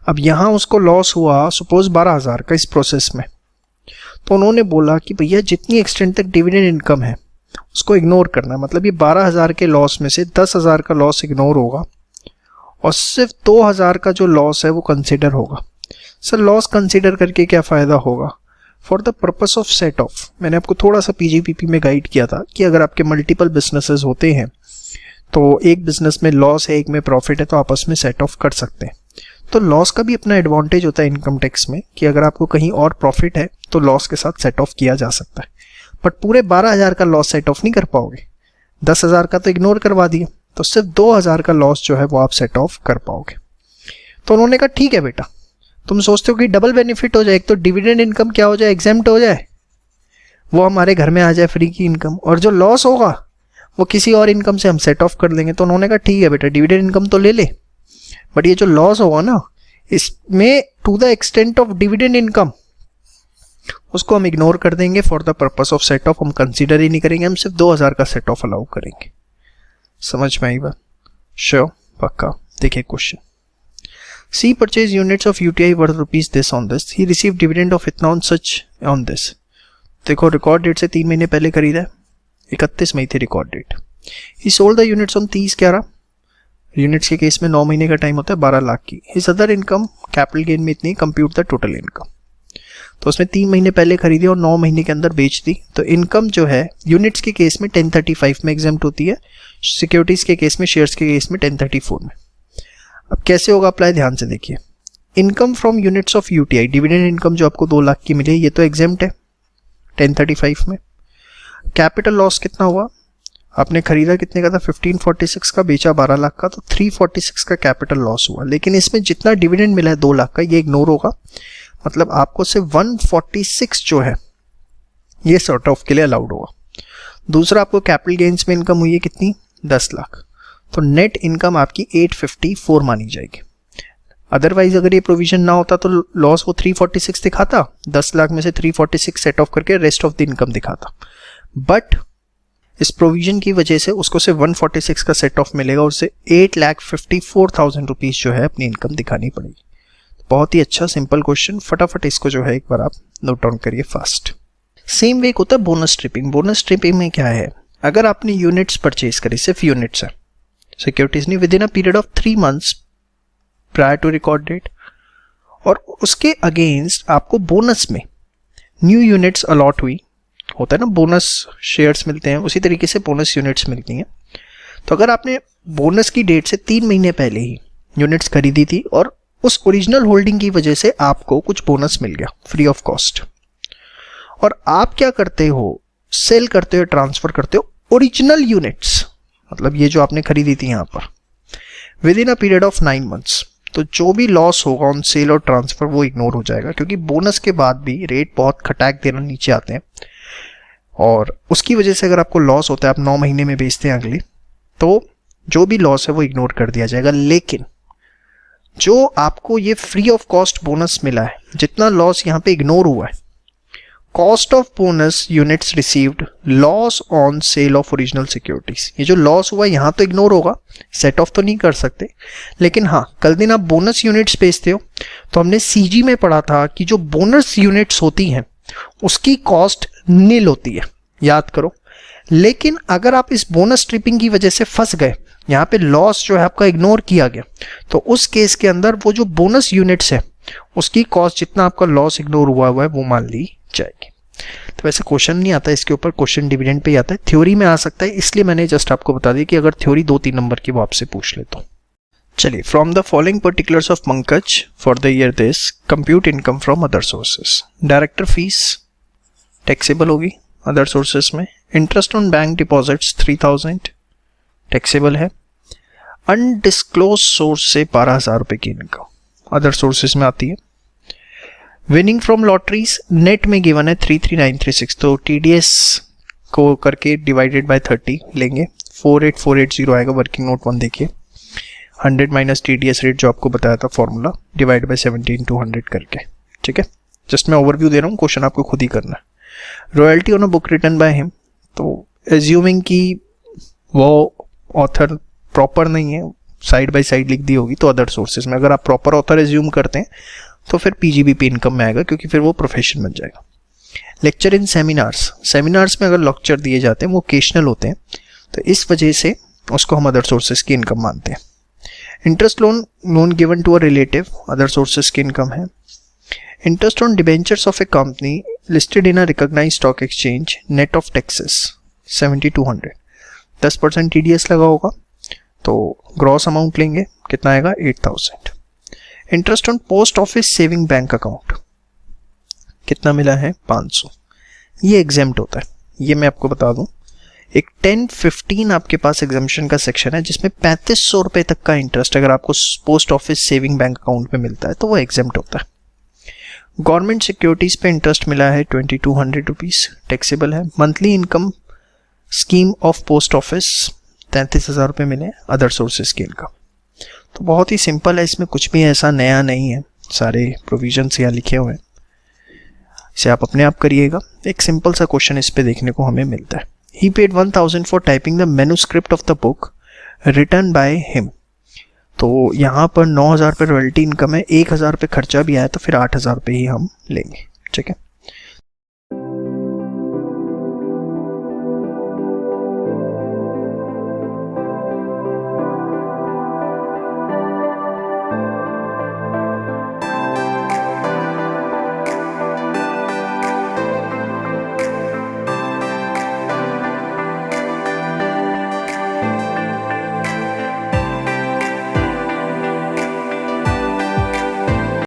अब यहाँ उसको लॉस हुआ सपोज 12,000 का इस प्रोसेस में, तो उन्होंने बोला कि भैया जितनी एक्सटेंट तक डिविडेंड इनकम है उसको इग्नोर करना है। मतलब ये 12,000 के लॉस में से 10,000 का लॉस इग्नोर होगा और सिर्फ 2,000 का जो लॉस है वो कंसिडर होगा। सर लॉस कंसिडर करके क्या फ़ायदा होगा? For the purpose of set of, मैंने आपको थोड़ा सा पीजीपीपी में गाइड किया था कि अगर आपके मल्टीपल बिजनेसेस होते हैं तो एक बिजनेस में लॉस है, एक में प्रॉफिट है, तो आपस में सेट ऑफ कर सकते हैं। तो लॉस का भी अपना एडवांटेज होता है इनकम टैक्स में कि अगर आपको कहीं और प्रॉफिट है तो लॉस के साथ सेट ऑफ किया जा सकता है, बट पूरे 12,000 का लॉस सेट ऑफ नहीं कर पाओगे। 10,000 का तो इग्नोर करवा दिया, तो सिर्फ 2,000 का लॉस जो है वो आप सेट ऑफ कर पाओगे। तो उन्होंने कहा ठीक है बेटा, तुम सोचते हो कि डबल बेनिफिट हो जाए, एक तो डिविडेंड इनकम क्या हो जाए, एग्जेम्प्ट हो जाए, वो हमारे घर में आ जाए फ्री की इनकम, और जो लॉस होगा वो किसी और इनकम से हम सेट ऑफ कर देंगे। तो उन्होंने कहा ठीक है बेटा डिविडेंड इनकम तो ले ले, बट ये जो लॉस होगा ना इसमें to the extent of dividend income उसको हम इग्नोर कर देंगे। For the purpose of set off हम कंसीडर ही नहीं करेंगे, हम सिर्फ 2,000 का सेट ऑफ अलाउ करेंगे। समझ में आई बात? श्योर, पक्का। देखिए question, see purchase units of UTI worth rupees this on this, he receive dividend of इतना ऑन सच ऑन दिस। देखो रिकॉर्ड डेट से 3 महीने पहले खरीदा है, 31 मई थी record date. He sold the units on 30/11, units के केस में 9 महीने का टाइम होता है, 12 लाख की। His other income capital gain में इतनी, कंप्यूट द टोटल इनकम। तो उसमें 3 महीने पहले खरीदी और 9 महीने के अंदर बेच दी, तो इनकम जो है यूनिट्स के केस में 1035 में एग्जेम्प्ट होती है, सिक्योरिटीज के केस में, शेयर्स के केस में 1034 में। अब कैसे होगा अप्लाई, ध्यान से देखिए। Income from units of UTI, dividend income जो आपको 2 लाख की मिली, ये तो एग्जेम्प्ट है 1035 में। कैपिटल लॉस कितना हुआ, आपने खरीदा कितने का था, 1546 का, बेचा 12 लाख का, तो 346 का कैपिटल लॉस हुआ। लेकिन इसमें जितना डिविडेंड मिला है 2 लाख का, ये इग्नोर होगा। मतलब आपको सिर्फ 146 जो है ये सॉर्ट ऑफ के लिए अलाउड होगा। दूसरा, आपको कैपिटल गेन्स में इनकम हुई है कितनी, 10 लाख, तो नेट इनकम आपकी 854 मानी जाएगी। अदरवाइज अगर ये प्रोविजन ना होता तो लॉस वो 346 दिखाता, 10 लाख में से 346 सेट ऑफ करके रेस्ट ऑफ द इनकम दिखाता, बट इस प्रोविजन की वजह से उसको सिर्फ 146 का सेट ऑफ मिलेगा और उसे 8,54,000 रुपीज जो है अपनी इनकम दिखानी पड़ेगी। बहुत ही अच्छा सिंपल क्वेश्चन, फटाफट इसको जो है एक बार आप नोट डाउन करिए फास्ट। सेम वे होता है बोनस ट्रिपिंग। बोनस ट्रिपिंग में क्या है, अगर आपने यूनिट्स परचेज करी, सिर्फ यूनिट्स है, सिक्योरिटीज नहीं, within a period of 3 months prior to record date, और उसके अगेंस्ट आपको बोनस में न्यू यूनिट्स अलॉट हुई, होता है ना बोनस शेयर्स मिलते हैं, उसी तरीके से बोनस यूनिट्स मिलती हैं। तो अगर आपने बोनस की डेट से 3 महीने पहले ही यूनिट्स खरीदी थी और उस ओरिजिनल होल्डिंग की वजह से आपको कुछ बोनस मिल गया फ्री ऑफ कॉस्ट, और आप क्या करते हो, सेल करते हो, ट्रांसफर करते हो ओरिजिनल यूनिट्स, मतलब ये जो आपने खरीदी थी यहाँ पर, with in a period of 9 months, तो जो भी लॉस होगा ऑन सेल और ट्रांसफर वो इग्नोर हो जाएगा, क्योंकि बोनस के बाद भी रेट बहुत खटाक देना नीचे आते हैं, और उसकी वजह से अगर आपको लॉस होता है, आप 9 महीने में बेचते हैं अगले, तो जो भी लॉस है वो इग्नोर कर दिया जाएगा। लेकिन जो आपको ये फ्री ऑफ कॉस्ट बोनस मिला है, जितना लॉस यहाँ पे इग्नोर हुआ है, cost of bonus units received, loss on cell of original securities, ये जो लॉस हुआ यहाँ तो इग्नोर होगा, सेट ऑफ तो नहीं कर सकते, लेकिन हाँ कल दिन आप बोनस यूनिट्स बेचते हो तो हमने सीजी में पढ़ा था कि जो बोनस यूनिट्स होती हैं उसकी कॉस्ट नील होती है, याद करो। लेकिन अगर आप इस बोनस ट्रिपिंग की वजह से फंस गए, यहाँ पे लॉस जो है आपका इग्नोर किया गया, तो उस केस के अंदर वो जो बोनस यूनिट्स है उसकी कॉस्ट जितना आपका लॉस इग्नोर हुआ है वो मान ली जाएगी। तो वैसे क्वेश्चन नहीं आता इसके ऊपर, क्वेश्चन डिविडेंड पे ही आता है, थ्योरी में आ सकता है, इसलिए मैंने जस्ट आपको बता दिया कि अगर थ्योरी 2-3 नंबर की वो आपसे पूछ ले तो। चलिए, from the following particulars of Pankaj for the year this, compute income from other sources. Director fees taxable होगी अदर सोर्सेस में। Interest on bank deposits 3000 taxable है। अनडिस्क्लोज सोर्स से 12,000 रुपये की इनकम अदर सोर्सेज में आती है। विनिंग फ्रॉम लॉटरीज नेट में गिवन है 33,936, तो TDS को करके डिवाइडेड बाय 30 लेंगे, 48480 आएगा। वर्किंग नोट 1 देखिए, 100 माइनस TDS रेट जो आपको बताया था फॉर्मूला, डिवाइड बाय 17,200 करके। ठीक है, जस्ट मैं ओवरव्यू दे रहा हूँ, क्वेश्चन आपको खुद ही करना है। Royalty on a book written by him, तो एज्यूमिंग कि वो ऑथर प्रॉपर नहीं है, साइड बाय साइड लिख दी होगी, तो अदर सोर्सेज में। अगर आप प्रॉपर ऑथर एज्यूम करते हैं तो फिर PGBP इनकम में आएगा, क्योंकि फिर वो प्रोफेशन बन जाएगा। लेक्चर इन सेमिनार्स, सेमिनार्स में अगर लेक्चर दिए जाते हैं वो ओकेशनल होते हैं, तो इस वजह से उसको हम अदर सोर्सेज की इनकम मानते हैं। Interest loan given to a relative other sources की इनकम है। Interest on debentures of a company listed in a recognised stock exchange net of taxes 7200, 10% TDS लगा होगा, तो ग्रॉस अमाउंट लेंगे, कितना आएगा 8000। Interest on post office saving bank account कितना मिला है 500, ये एग्जेम्प्ट होता है। ये मैं आपको बता दूं, एक 10-15 आपके पास एग्जाम्पशन का सेक्शन है जिसमें 3500 रुपये तक का इंटरेस्ट अगर आपको post office saving bank account में मिलता है तो वो एग्जेम्प्ट होता है। गवर्नमेंट सिक्योरिटीज पे इंटरेस्ट मिला है 2200 रुपीज़, टैक्सेबल है। Monthly income scheme of post office 33,000 रुपये मिले अदर सोर्सेज की इनकम। तो बहुत ही सिंपल है, इसमें कुछ भी ऐसा नया नहीं है, सारे प्रोविजंस यहाँ लिखे हुए हैं, इसे आप अपने आप करिएगा। एक सिंपल सा क्वेश्चन इस पे देखने को हमें मिलता है। He paid 1000 for typing the manuscript of the book written by him, तो यहाँ पर 9,000 रुपये रॉयल्टी इनकम है, 1,000 रुपये खर्चा भी आया, तो फिर 8,000 रुपये ही हम लेंगे। ठीक है।